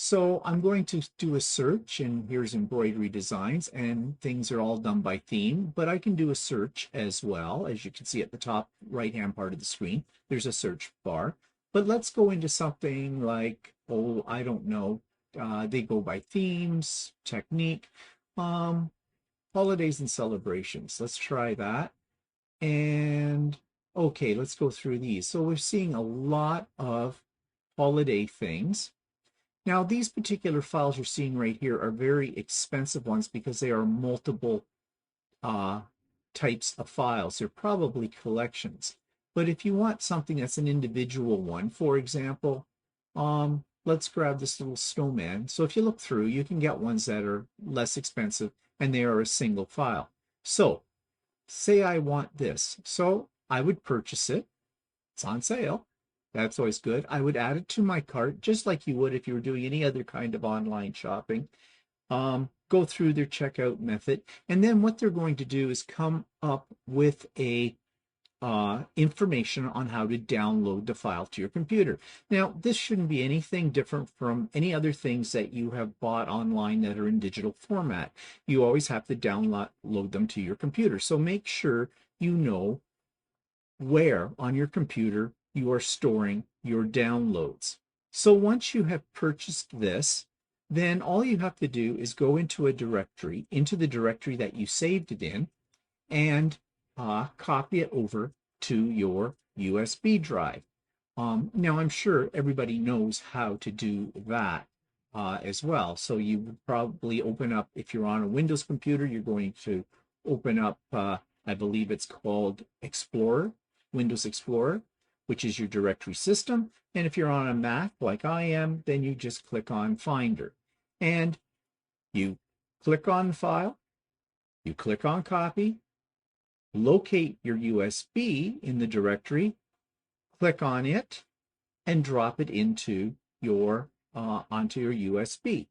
So I'm going to do a search, and here's embroidery designs, and things are all done by theme, but I can do a search as well. As you can see at the top right-hand part of the screen, there's a search bar. But let's go into something like, oh, I don't know, they go by themes, technique, um, holidays and celebrations. Let's try that. And okay, let's go through these. So we're seeing a lot of holiday things. Now, these particular files you're seeing right here are very expensive ones because they are multiple uh, types of files. They're probably collections. But if you want something that's an individual one, for example, let's grab this little snowman. So if you look through, you can get ones that are less expensive and they are a single file. So say I want this. So I would purchase it. It's on sale. That's always good. I would add it to my cart, just like you would if you were doing any other kind of online shopping. Go through their checkout method, and then what they're going to do is come up with a information on how to download the file to your computer. Now, this shouldn't be anything different from any other things that you have bought online that are in digital format. You always have to download them to your computer. So make sure you know where on your computer you are storing your downloads. So once you have purchased this, then all you have to do is go into a directory, into the directory that you saved it in, and copy it over to your USB drive. Now, I'm sure everybody knows how to do that as well. So you would probably open up, if you're on a Windows computer, you're going to open up, I believe it's called Explorer, Windows Explorer, which is your directory system. And if you're on a Mac like I am, then you just click on Finder. And you click on the file, you click on copy, locate your USB in the directory, click on it, and drop it into your onto your USB.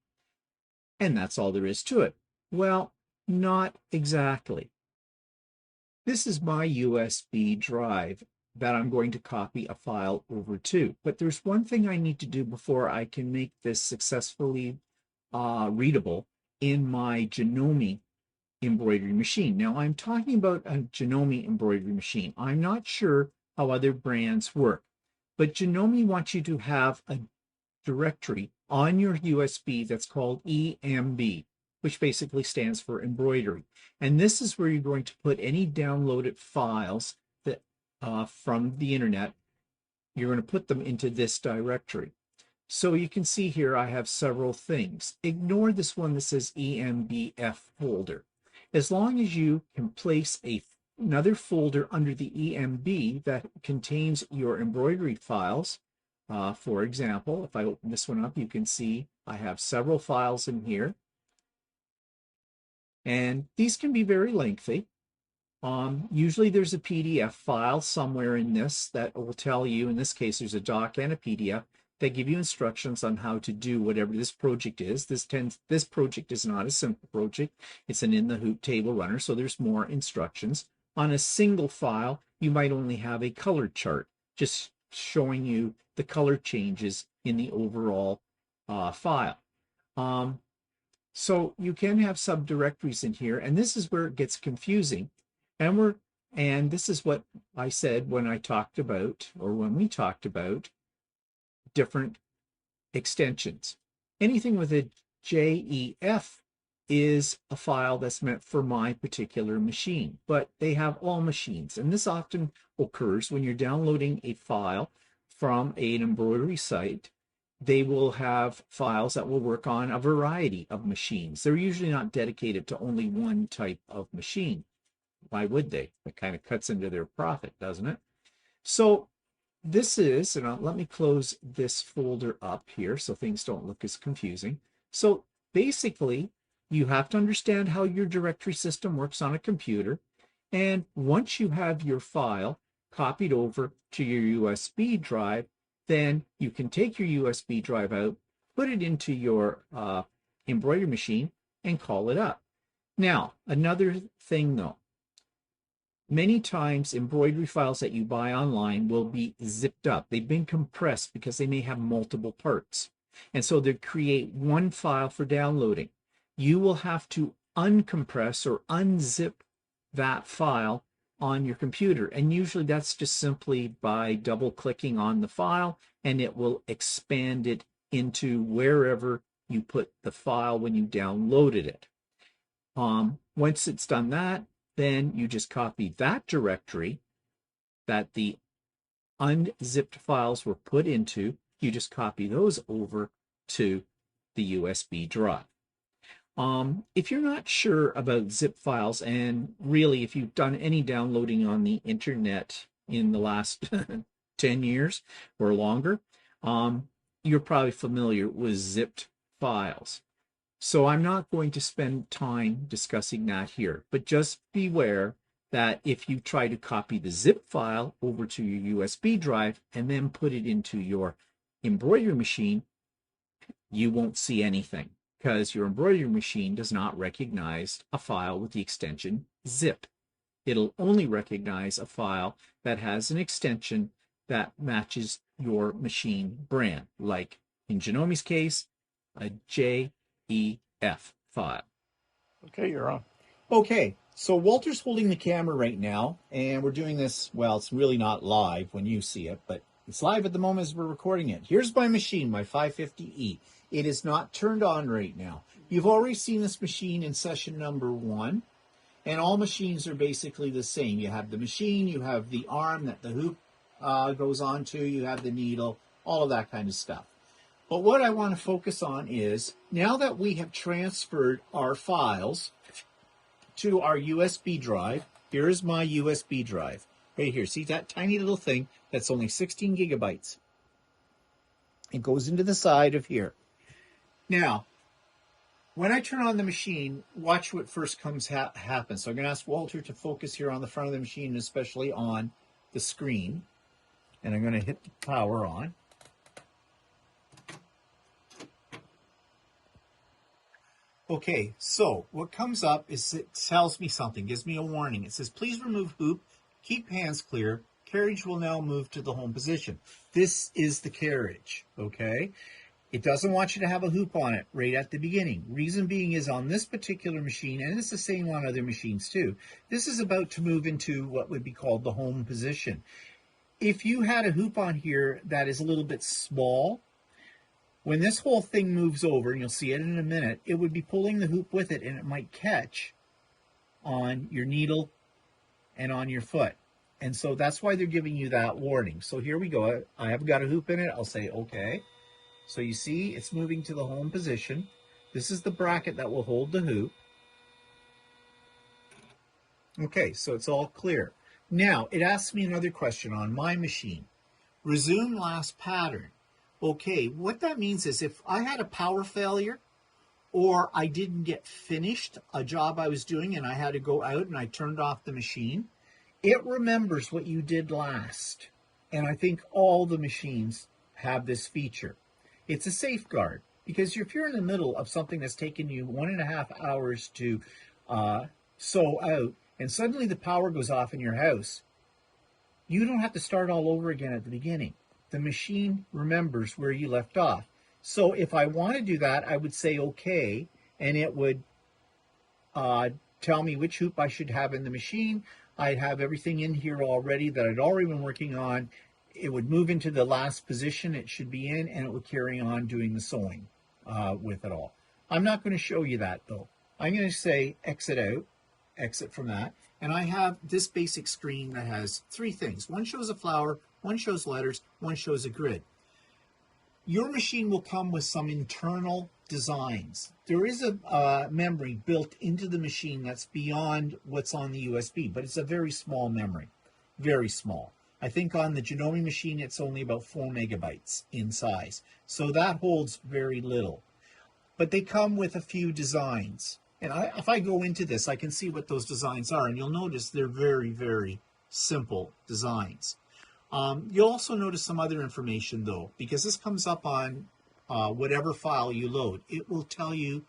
And that's all there is to it. Well, not exactly. This is my USB drive that I'm going to copy a file over to. But there's one thing I need to do before I can make this successfully readable in my Janome embroidery machine. Now, I'm talking about a Janome embroidery machine. I'm not sure how other brands work, but Janome wants you to have a directory on your USB that's called EMB, which basically stands for embroidery. And this is where you're going to put any downloaded files that from the internet. You're going to put them into this directory. So you can see here I have several things. Ignore this one that says EMBF folder. As long as you can place another folder under the EMB that contains your embroidery files, for example, if I open this one up, you can see I have several files in here. And these can be very lengthy. Usually there's a PDF file somewhere in this that will tell you, in this case, there's a doc and a PDF that give you instructions on how to do whatever this project is. This project is not a simple project. It's an in the hoop table runner, so there's more instructions. On a single file, you might only have a color chart, just showing you the color changes in the overall file. So you can have subdirectories in here, and this is where it gets confusing. And this is what I said when I talked about, or when we talked about different extensions. Anything with a JEF is a file that's meant for my particular machine, but they have all machines. And this often occurs when you're downloading a file from an embroidery site. They will have files that will work on a variety of machines. They're usually not dedicated to only one type of machine. Why would they? It kind of cuts into their profit, doesn't it? So this is, and let me close this folder up here so things don't look as confusing. So basically, you have to understand how your directory system works on a computer. And once you have your file copied over to your USB drive, then you can take your USB drive out, put it into your embroidery machine, and call it up. Now, another thing though, many times embroidery files that you buy online will be zipped up. They've been compressed because they may have multiple parts. And so they create one file for downloading. You will have to uncompress or unzip that file on your computer. And usually that's just simply by double clicking on the file, and it will expand it into wherever you put the file when you downloaded it. Once it's done that, then you just copy that directory that the unzipped files were put into. You just copy those over to the USB drive. If you're not sure about zip files, and really if you've done any downloading on the internet in the last 10 years or longer, you're probably familiar with zipped files. So I'm not going to spend time discussing that here, but just beware that if you try to copy the zip file over to your USB drive and then put it into your embroidery machine, you won't see anything because your embroidery machine does not recognize a file with the extension zip. It'll only recognize a file that has an extension that matches your machine brand, like in Genomi's case, a JEF file. Okay, you're on. Okay, so Walter's holding the camera right now, and we're doing this, well, it's really not live when you see it, but it's live at the moment as we're recording it. Here's my machine, my 550E. It is not turned on right now. You've already seen this machine in session number 1, and all machines are basically the same. You have the machine, you have the arm that the hoop goes onto, you have the needle, all of that kind of stuff. But what I want to focus on is, now that we have transferred our files to our USB drive, here is my USB drive. Right here, see that tiny little thing that's only 16 gigabytes. It goes into the side of here. Now, when I turn on the machine, watch what first happens. So I'm going to ask Walter to focus here on the front of the machine, especially on the screen. And I'm going to hit the power on. Okay, so what comes up is it tells me something, gives me a warning. It says, please remove hoop, keep hands clear. Carriage will now move to the home position. This is the carriage, okay? It doesn't want you to have a hoop on it right at the beginning. Reason being is on this particular machine, and it's the same on other machines too, this is about to move into what would be called the home position. If you had a hoop on here that is a little bit small, when this whole thing moves over, and you'll see it in a minute, it would be pulling the hoop with it, and it might catch on your needle and on your foot. And so that's why they're giving you that warning. So here we go. I have got a hoop in it. I'll say, okay. So you see it's moving to the home position. This is the bracket that will hold the hoop. Okay, so it's all clear. Now, it asks me another question on my machine. Resume last pattern. Okay, what that means is if I had a power failure or I didn't get finished a job I was doing and I had to go out and I turned off the machine, it remembers what you did last. And I think all the machines have this feature. It's a safeguard because if you're in the middle of something that's taken you 1.5 hours to sew out and suddenly the power goes off in your house, you don't have to start all over again at the beginning. The machine remembers where you left off. So if I want to do that, I would say okay, and it would tell me which hoop I should have in the machine. I'd have everything in here already that I'd already been working on. It would move into the last position it should be in, and it would carry on doing the sewing with it all. I'm not going to show you that, though. I'm going to say exit out, exit from that, and I have this basic screen that has 3 things. One shows a flower, one shows letters, one shows a grid. Your machine will come with some internal designs. There is a memory built into the machine that's beyond what's on the USB, but it's a very small memory, very small. I think on the Janome machine, it's only about 4 megabytes in size. So that holds very little. But they come with a few designs. And if I go into this, I can see what those designs are. And you'll notice they're very, very simple designs. You'll also notice some other information, though, because this comes up on whatever file you load. It will tell you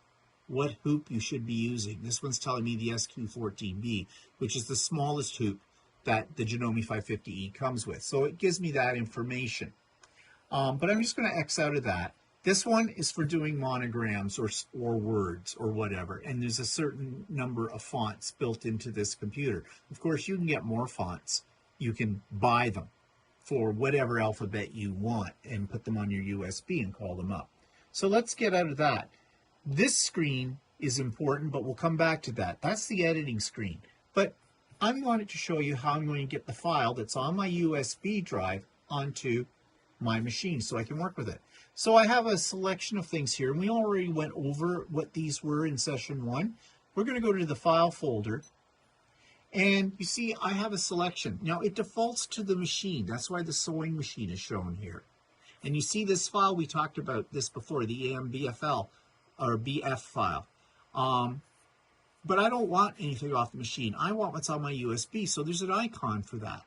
what hoop you should be using. This one's telling me the SQ14B, which is the smallest hoop that the Janome 550E comes with. So it gives me that information. But I'm just going to X out of that. This one is for doing monograms or words or whatever, and there's a certain number of fonts built into this computer. Of course, you can get more fonts. You can buy them for whatever alphabet you want and put them on your USB and call them up. So let's get out of that. This screen is important, but we'll come back to that. That's the editing screen. But I wanted to show you how I'm going to get the file that's on my USB drive onto my machine so I can work with it. So I have a selection of things here, and we already went over what these were in session 1. We're going to go to the file folder, and you see I have a selection. Now it defaults to the machine. That's why the sewing machine is shown here. And you see this file, we talked about this before, the AMBFL or BF file. But I don't want anything off the machine. I want what's on my USB, so there's an icon for that.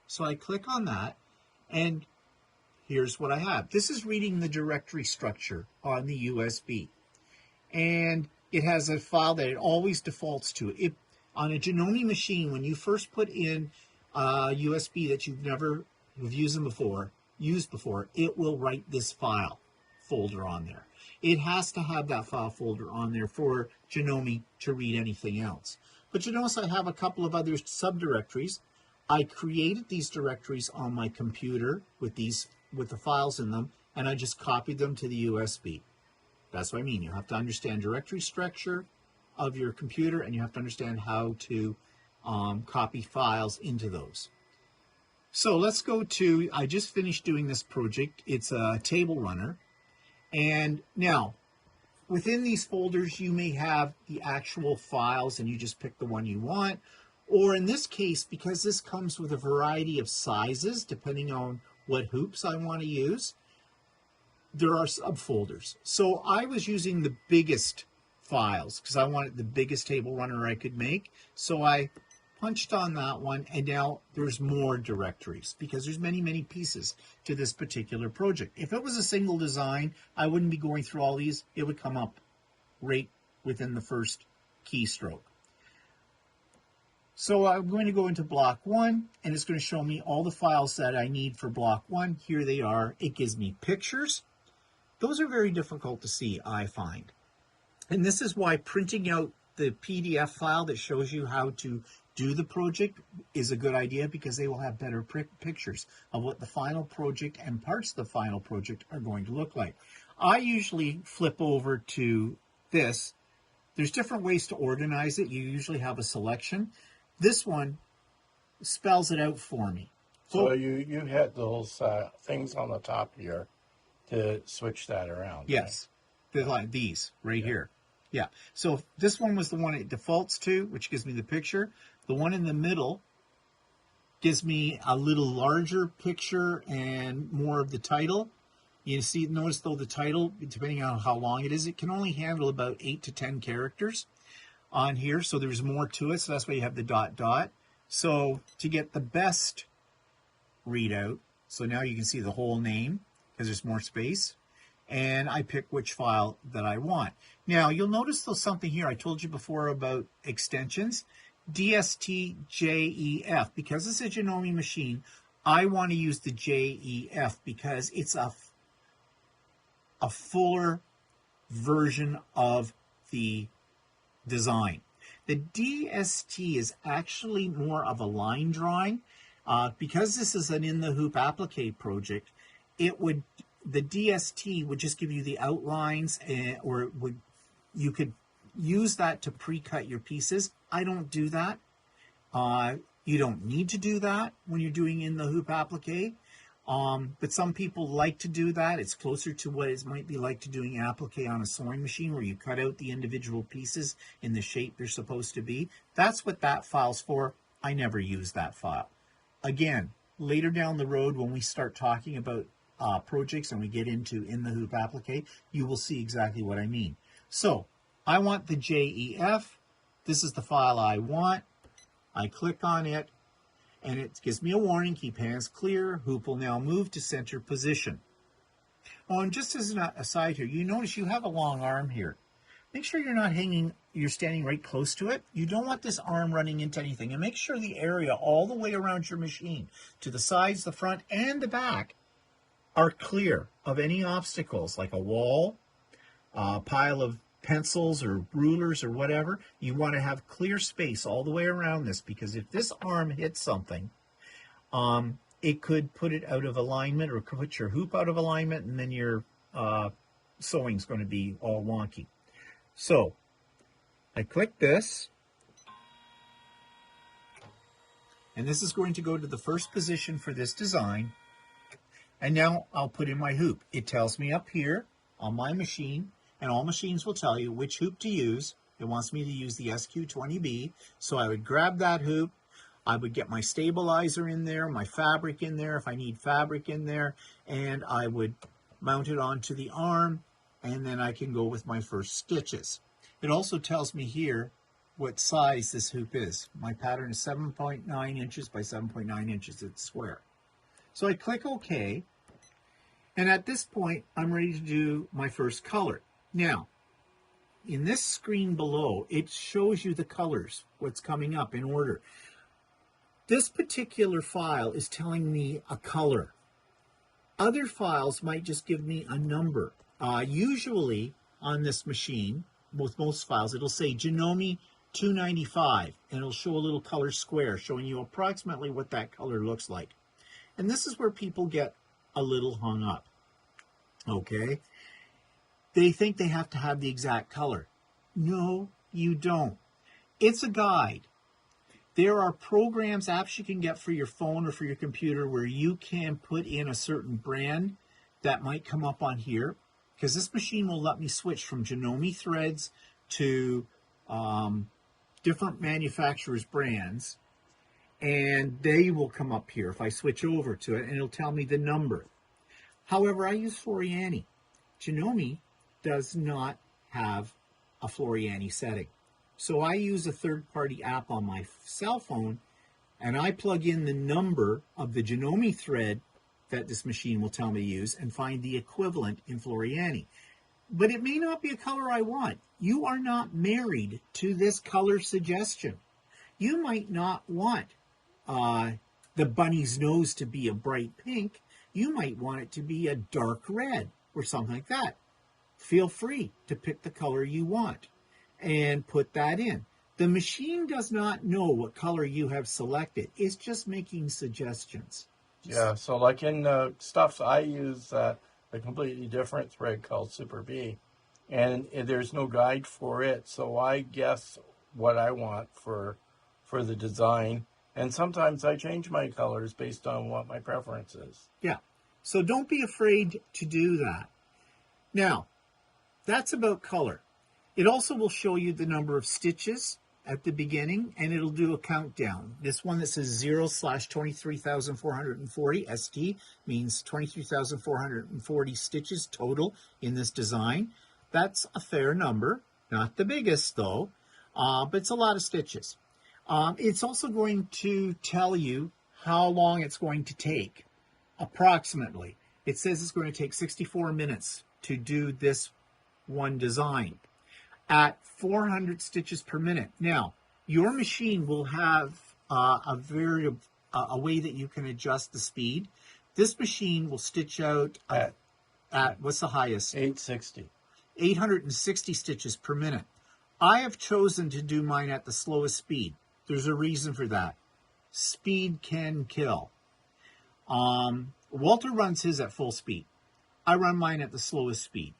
So I click on that, and here's what I have. This is reading the directory structure on the USB. And it has a file that it always defaults to. On a Janome machine, when you first put in a USB that you've never used before, it will write this file folder on there. It has to have that file folder on there for Janome to read anything else. But you notice I have a couple of other subdirectories. I created these directories on my computer with the files in them, and I just copied them to the USB. That's what I mean. You have to understand directory structure of your computer, and you have to understand how to copy files into those. So let's go to, I just finished doing this project. It's a table runner. And now, within these folders, you may have the actual files and you just pick the one you want. Or in this case, because this comes with a variety of sizes, depending on what hoops I want to use, there are subfolders. So I was using the biggest files because I wanted the biggest table runner I could make. So I punched on that one, and now there's more directories because there's many, many pieces to this particular project. If it was a single design, I wouldn't be going through all these. It would come up right within the first keystroke. So I'm going to go into block 1, and it's going to show me all the files that I need for block 1. Here they are. It gives me pictures. Those are very difficult to see, I find. And this is why printing out the PDF file that shows you how to do the project is a good idea, because they will have better pictures of what the final project and parts of the final project are going to look like. I usually flip over to this. There's different ways to organize it. You usually have a selection. This one spells it out for me. So you had those things on the top here to switch that around. Yes, like these right here. Yeah, so this one was the one it defaults to, which gives me the picture. The one in the middle gives me a little larger picture and more of the title. You see, notice though the title, depending on how long it is, it can only handle about 8 to 10 characters on here. So there's more to it. So that's why you have the dot dot. So to get the best readout, so now you can see the whole name because there's more space. And I pick which file that I want. Now, you'll notice there's something here. I told you before about extensions. DSTJEF. Because it's a Janome machine, I want to use the JEF because it's a fuller version of the design. The DST is actually more of a line drawing. Because this is an in the hoop applique project, the DST would just give you the outlines, or you could use that to pre-cut your pieces. I don't do that. You don't need to do that when you're doing in the hoop applique. But some people like to do that. It's closer to what it might be like to doing applique on a sewing machine, where you cut out the individual pieces in the shape they're supposed to be. That's what that file's for. I never use that file. Again, later down the road when we start talking about projects and we get into in the hoop applique, you will see exactly what I mean. So I want the JEF. This is the file I want. I click on it, and it gives me a warning: keep hands clear. Hoop will now move to center position. Oh, and just as an aside here, you notice you have a long arm here. Make sure you're standing right close to it. You don't want this arm running into anything. And make sure the area all the way around your machine, to the sides, the front, and the back, are clear of any obstacles like a wall, a pile of pencils or rulers or whatever. You want to have clear space all the way around this, because if this arm hits something, it could put it out of alignment or could put your hoop out of alignment, and then your sewing's going to be all wonky. So I click this, and this is going to go to the first position for this design. And now I'll put in my hoop. It tells me up here on my machine, and all machines will tell you which hoop to use. It wants me to use the SQ20B, so I would grab that hoop. I would get my stabilizer in there, my fabric in there, if I need fabric in there, and I would mount it onto the arm, and then I can go with my first stitches. It also tells me here what size this hoop is. My pattern is 7.9 inches by 7.9 inches. It's square. So I click OK, and at this point, I'm ready to do my first color. Now, in this screen below, it shows you the colors, what's coming up in order. This particular file is telling me a color. Other files might just give me a number. Usually on this machine, with most files, it'll say Janome 295, and it'll show a little color square showing you approximately what that color looks like. And this is where people get a little hung up. Okay? They think they have to have the exact color. No, you don't. It's a guide. There are programs, apps you can get for your phone or for your computer where you can put in a certain brand that might come up on here, because this machine will let me switch from Janome threads to different manufacturers' brands, and they will come up here if I switch over to it, and it'll tell me the number. However, I use Floriani. Janome does not have a Floriani setting. So I use a third-party app on my cell phone, and I plug in the number of the Janome thread that this machine will tell me to use and find the equivalent in Floriani. But it may not be a color I want. You are not married to this color suggestion. You might not want the bunny's nose to be a bright pink. You might want it to be a dark red or something like that. Feel free to pick the color you want and put that in. The machine does not know what color you have selected. It's just making suggestions. Yeah, so like in stuffs, I use a completely different thread called Super B, and there's no guide for it, so I guess what I want for the design, and sometimes I change my colors based on what my preference is. Yeah, so don't be afraid to do that. Now, that's about color. It also will show you the number of stitches at the beginning, and it'll do a countdown. This one that says 0/23,440 ST means 23,440 stitches total in this design. That's a fair number, not the biggest though, but it's a lot of stitches. It's also going to tell you how long it's going to take, approximately. It says it's going to take 64 minutes to do this one design at 400 stitches per minute. Now, your machine will have a way that you can adjust the speed. This machine will stitch out at what's the highest? 860. 860 stitches per minute. I have chosen to do mine at the slowest speed. There's a reason for that. Speed can kill. Walter runs his at full speed. I run mine at the slowest speed.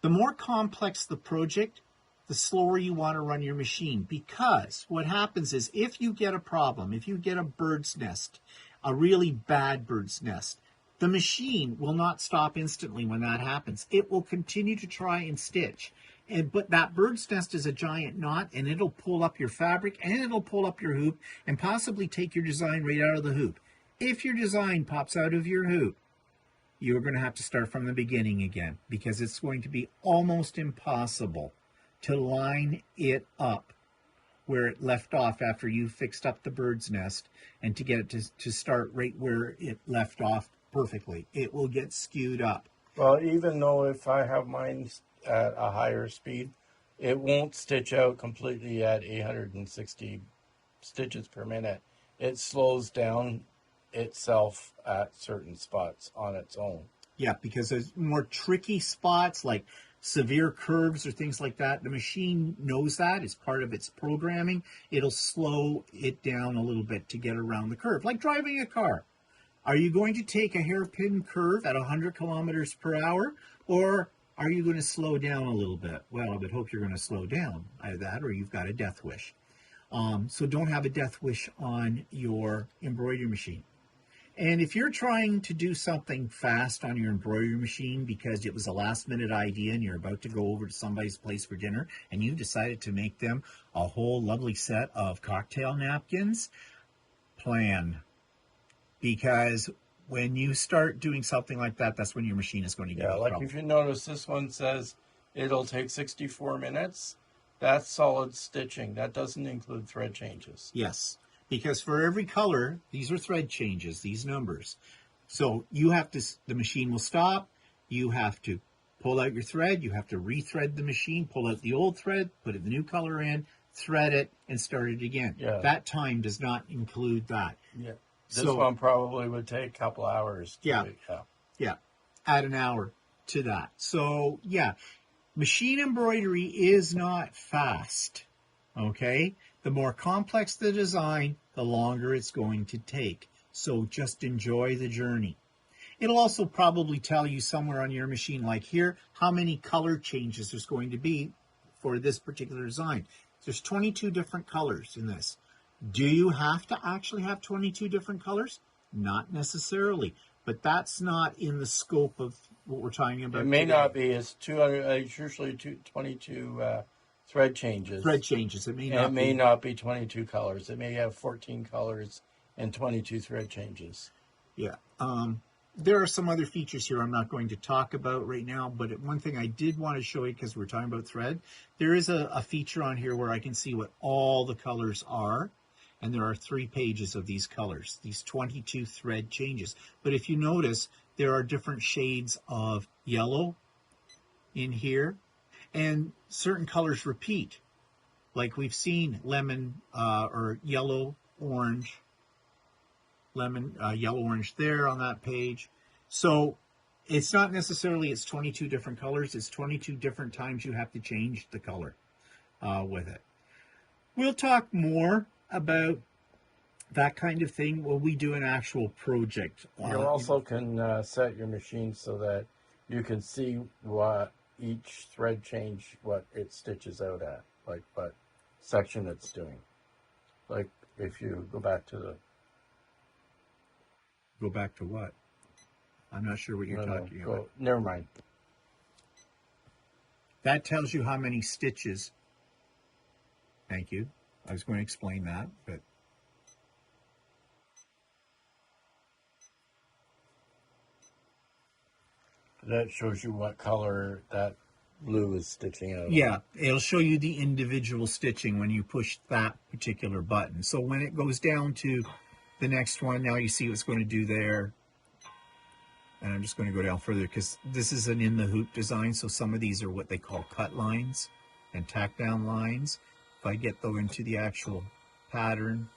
The more complex the project, the slower you want to run your machine, because what happens is if you get a problem, if you get a bird's nest, a really bad bird's nest, the machine will not stop instantly when that happens. It will continue to try and stitch. But that bird's nest is a giant knot, and it'll pull up your fabric, and it'll pull up your hoop, and possibly take your design right out of the hoop. If your design pops out of your hoop, you're going to have to start from the beginning again, because it's going to be almost impossible to line it up where it left off after you fixed up the bird's nest, and to get it to start right where it left off perfectly. It will get skewed up. Well, even though if I have mine at a higher speed, it won't stitch out completely at 860 stitches per minute. It slows down itself at certain spots on its own. Yeah, because there's more tricky spots like severe curves or things like that. The machine knows that as part of its programming. It'll slow it down a little bit to get around the curve, like driving a car. Are you going to take a hairpin curve at 100 kilometers per hour, or are you going to slow down a little bit? Well, I would hope you're going to slow down. Either that or you've got a death wish. So don't have a death wish on your embroidery machine. And if you're trying to do something fast on your embroidery machine because it was a last minute idea and you're about to go over to somebody's place for dinner and you decided to make them a whole lovely set of cocktail napkins, plan. Because when you start doing something like that, that's when your machine is going to give you like trouble. if you notice, this one says it'll take 64 minutes. That's solid stitching. That doesn't include thread changes. Yes, because for every color, these are thread changes, these numbers. So you have to, the machine will stop. You have to pull out your thread. You have to rethread the machine, pull out the old thread, put the new color in, thread it, and start it again. Yeah. That time does not include that. Yeah. This one probably would take a couple hours. Yeah. Add an hour to that. So, yeah, machine embroidery is not fast, okay? The more complex the design, the longer it's going to take. So just enjoy the journey. It'll also probably tell you somewhere on your machine, like here, how many color changes there's going to be for this particular design. There's 22 different colors in this. Do you have to actually have 22 different colors? Not necessarily, but that's not in the scope of what we're talking about. It may not be. It's 200. It's usually 22 thread changes. Thread changes. It may not be 22 colors. It may have 14 colors and 22 thread changes. Yeah. There are some other features here I'm not going to talk about right now, but one thing I did want to show you, because we're talking about thread, there is a feature on here where I can see what all the colors are. And there are 3 pages of these colors, these 22 thread changes. But if you notice, there are different shades of yellow in here, and certain colors repeat. Like we've seen lemon or yellow, orange, yellow, orange there on that page. So it's not necessarily it's 22 different colors. It's 22 different times you have to change the color with it. We'll talk more about that kind of thing when we do an actual project. You also can set your machine so that you can see what each thread change, what it stitches out at, like what section it's doing. Like if you go back to what? I'm not sure what you're talking about. Never mind. That tells you how many stitches. Thank you. I was going to explain that, but that shows you what color that blue is stitching out. Yeah, it'll show you the individual stitching when you push that particular button. So when it goes down to the next one, now you see what's going to do there. And I'm just going to go down further because this is an in the hoop design. So some of these are what they call cut lines and tack down lines. If I get though into the actual pattern.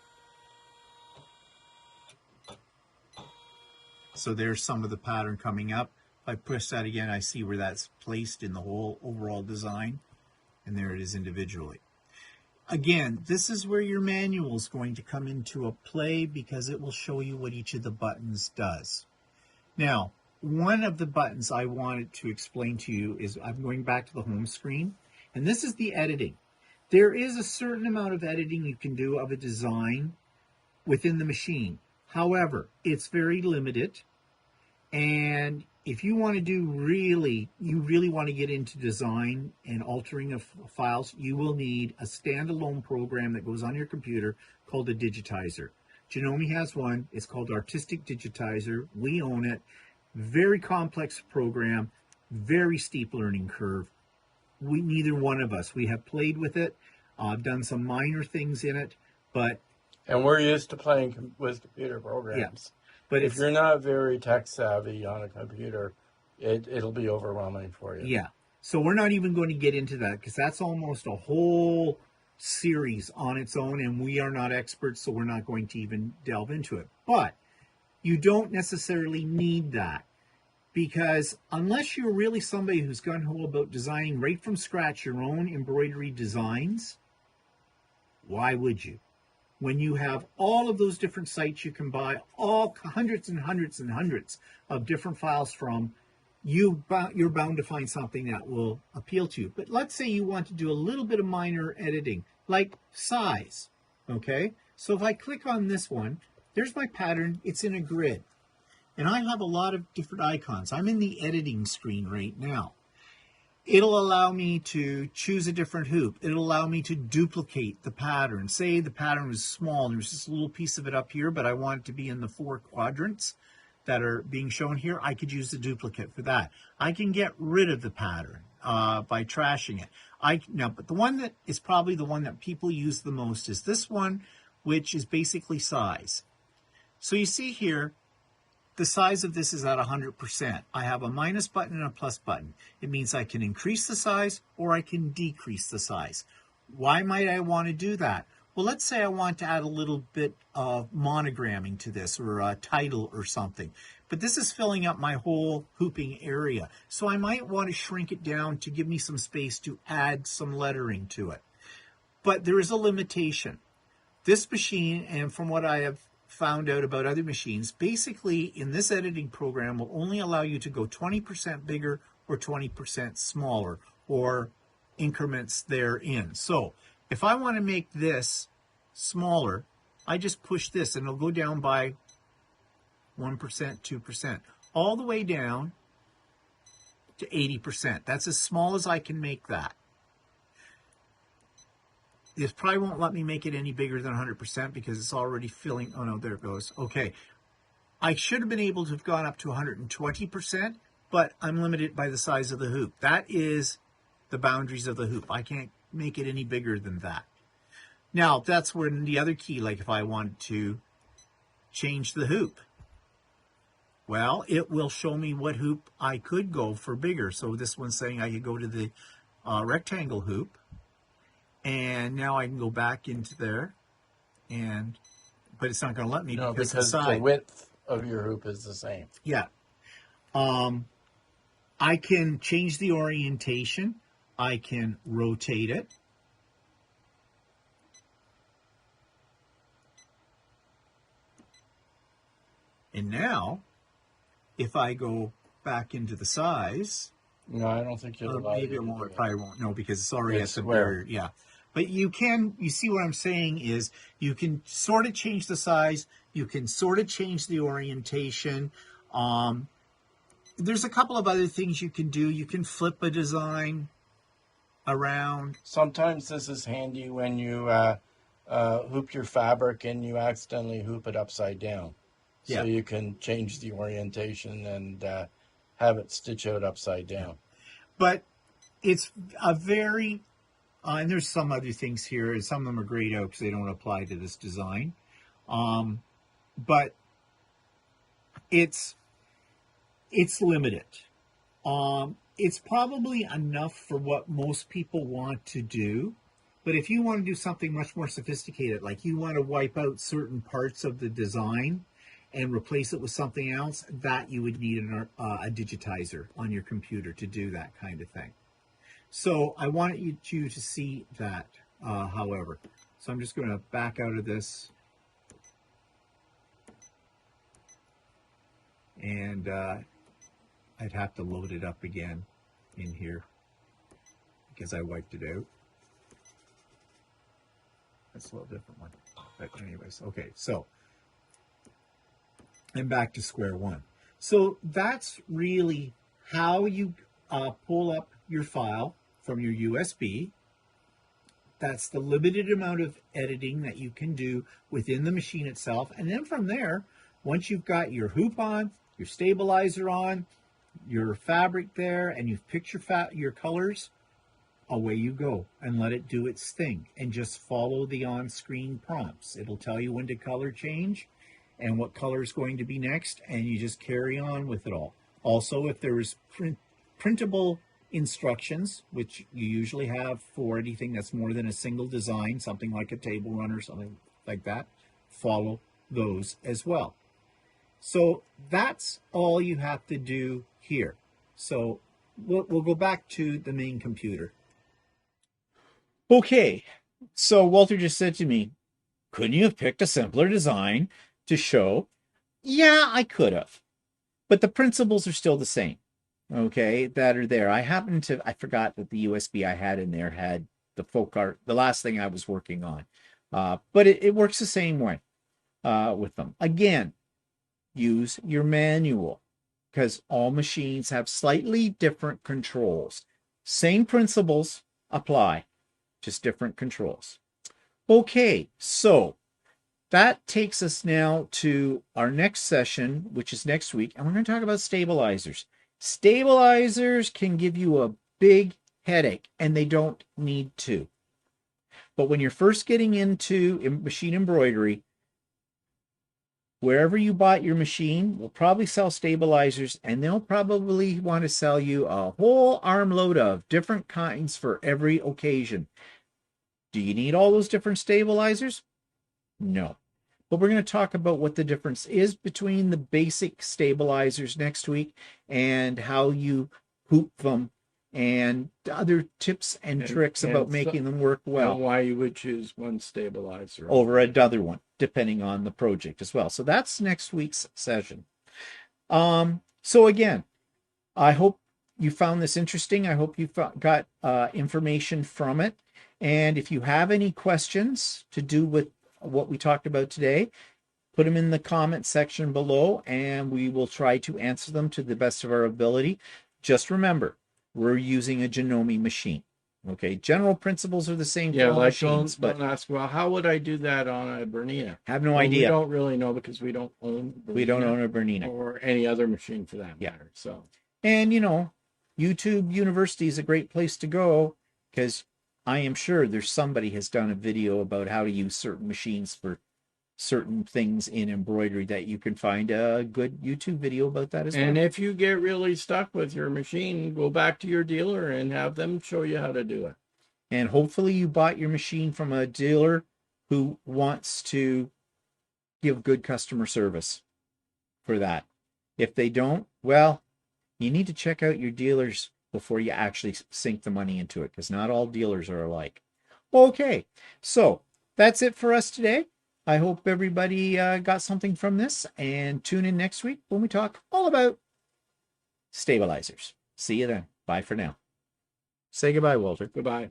So there's some of the pattern coming up. If I push that again, I see where that's placed in the whole overall design. And there it is individually. Again, this is where your manual is going to come into a play because it will show you what each of the buttons does. Now, one of the buttons I wanted to explain to you is I'm going back to the home screen. And this is the editing. There is a certain amount of editing you can do of a design within the machine. However, it's very limited. And if you want to do you really want to get into design and altering of files, you will need a standalone program that goes on your computer called a digitizer. Janome has one. It's called Artistic Digitizer. We own it. Very complex program, very steep learning curve. Neither one of us. We have played with it. I've done some minor things in it, but... And we're used to playing with computer programs. Yeah, but if you're not very tech savvy on a computer, it'll be overwhelming for you. Yeah. So we're not even going to get into that because that's almost a whole series on its own, and we are not experts, so we're not going to even delve into it. But you don't necessarily need that. because unless you're really somebody who's gung-ho about designing right from scratch your own embroidery designs, why would you? When you have all of those different sites you can buy, all hundreds and hundreds and hundreds of different files from, you're bound to find something that will appeal to you. But let's say you want to do a little bit of minor editing, like size, okay? So if I click on this one, there's my pattern. It's in a grid. And I have a lot of different icons. I'm in the editing screen right now. It'll allow me to choose a different hoop. It'll allow me to duplicate the pattern. Say the pattern was small and there's just a little piece of it up here, but I want it to be in the 4 quadrants that are being shown here. I could use the duplicate for that. I can get rid of the pattern by trashing it. But the one that is probably the one that people use the most is this one, which is basically size. So you see here, the size of this is at 100%. I have a minus button and a plus button. It means I can increase the size or I can decrease the size. Why might I want to do that? Well, let's say I want to add a little bit of monogramming to this, or a title or something. But this is filling up my whole hooping area. So I might want to shrink it down to give me some space to add some lettering to it. But there is a limitation. This machine, and from what I have found out about other machines, basically in this editing program will only allow you to go 20% bigger or 20% smaller, or increments therein. So if I want to make this smaller, I just push this and it'll go down by 1%, 2%, all the way down to 80%. That's as small as I can make that. This probably won't let me make it any bigger than 100% because it's already filling. Oh no, there it goes. Okay. I should have been able to have gone up to 120%, but I'm limited by the size of the hoop. That is the boundaries of the hoop. I can't make it any bigger than that. Now, that's where the other key, like if I wanted to change the hoop, well, it will show me what hoop I could go for bigger. So this one's saying I could go to the rectangle hoop. And now I can go back into there, but it's not going to let me because the width of your hoop is the same. Yeah. I can change the orientation. I can rotate it. And now, if I go back into the size, no, I don't think you'll allow it. Maybe it won't. It probably won't. No, because it's already at the square. Yeah. But you see what I'm saying is you can sort of change the size. You can sort of change the orientation. There's a couple of other things you can do. You can flip a design around. Sometimes this is handy when you hoop your fabric and you accidentally hoop it upside down. So you can change the orientation and have it stitch out upside down. But it's a very... and there's some other things here, and some of them are grayed out because they don't apply to this design. But it's limited. It's probably enough for what most people want to do. But if you want to do something much more sophisticated, like you want to wipe out certain parts of the design and replace it with something else, that you would need a digitizer on your computer to do that kind of thing. So I wanted you to see that, however. So I'm just going to back out of this. And I'd have to load it up again in here because I wiped it out. That's a little different one. But anyways, okay, so I'm back to square one. So that's really how you pull up your file from your USB. That's the limited amount of editing that you can do within the machine itself. And then from there, once you've got your hoop on, your stabilizer on, your fabric there, and you've picked your colors, away you go and let it do its thing. And just follow the on-screen prompts. It'll tell you when to color change and what color is going to be next, and you just carry on with it all. Also, if there is printable instructions, which you usually have for anything that's more than a single design, something like a table run or something like that, follow those as well. So that's all you have to do here. So we'll go back to the main computer. Okay, so Walter just said to me, couldn't you have picked a simpler design to show? Yeah, I could have, but the principles are still the same. Okay, that are there. I forgot that the USB I had in there had the folk art, the last thing I was working on. But it works the same way with them. Again, use your manual because all machines have slightly different controls. Same principles apply, just different controls. Okay, so that takes us now to our next session, which is next week, and we're going to talk about stabilizers. Stabilizers can give you a big headache, and they don't need to. But when you're first getting into machine embroidery, wherever you bought your machine will probably sell stabilizers, and they'll probably want to sell you a whole armload of different kinds for every occasion. Do you need all those different stabilizers? No. But we're going to talk about what the difference is between the basic stabilizers next week and how you hoop them and other tips and tricks about making them work well. And why you would choose one stabilizer over another one, depending on the project as well. So that's next week's session. So again, I hope you found this interesting. I hope you got information from it. And if you have any questions to do with what we talked about today, put them in the comment section below and we will try to answer them to the best of our ability. Just remember, we're using a Janome machine. Okay, general principles are the same for all machines, but don't ask, well, how would I do that on a Bernina? Have no idea. We don't really know because we don't own Bernina. We don't own a Bernina. Or any other machine for that matter. So, and YouTube University is a great place to go because I am sure there's somebody has done a video about how to use certain machines for certain things in embroidery that you can find a good YouTube video about that as well. And if you get really stuck with your machine, go back to your dealer and have them show you how to do it. And hopefully you bought your machine from a dealer who wants to give good customer service for that. If they don't, well, you need to check out your dealers before you actually sink the money into it, because not all dealers are alike. Okay, so that's it for us today. I hope everybody got something from this, and tune in next week when we talk all about stabilizers. See you then. Bye for now. Say goodbye, Walter. Goodbye.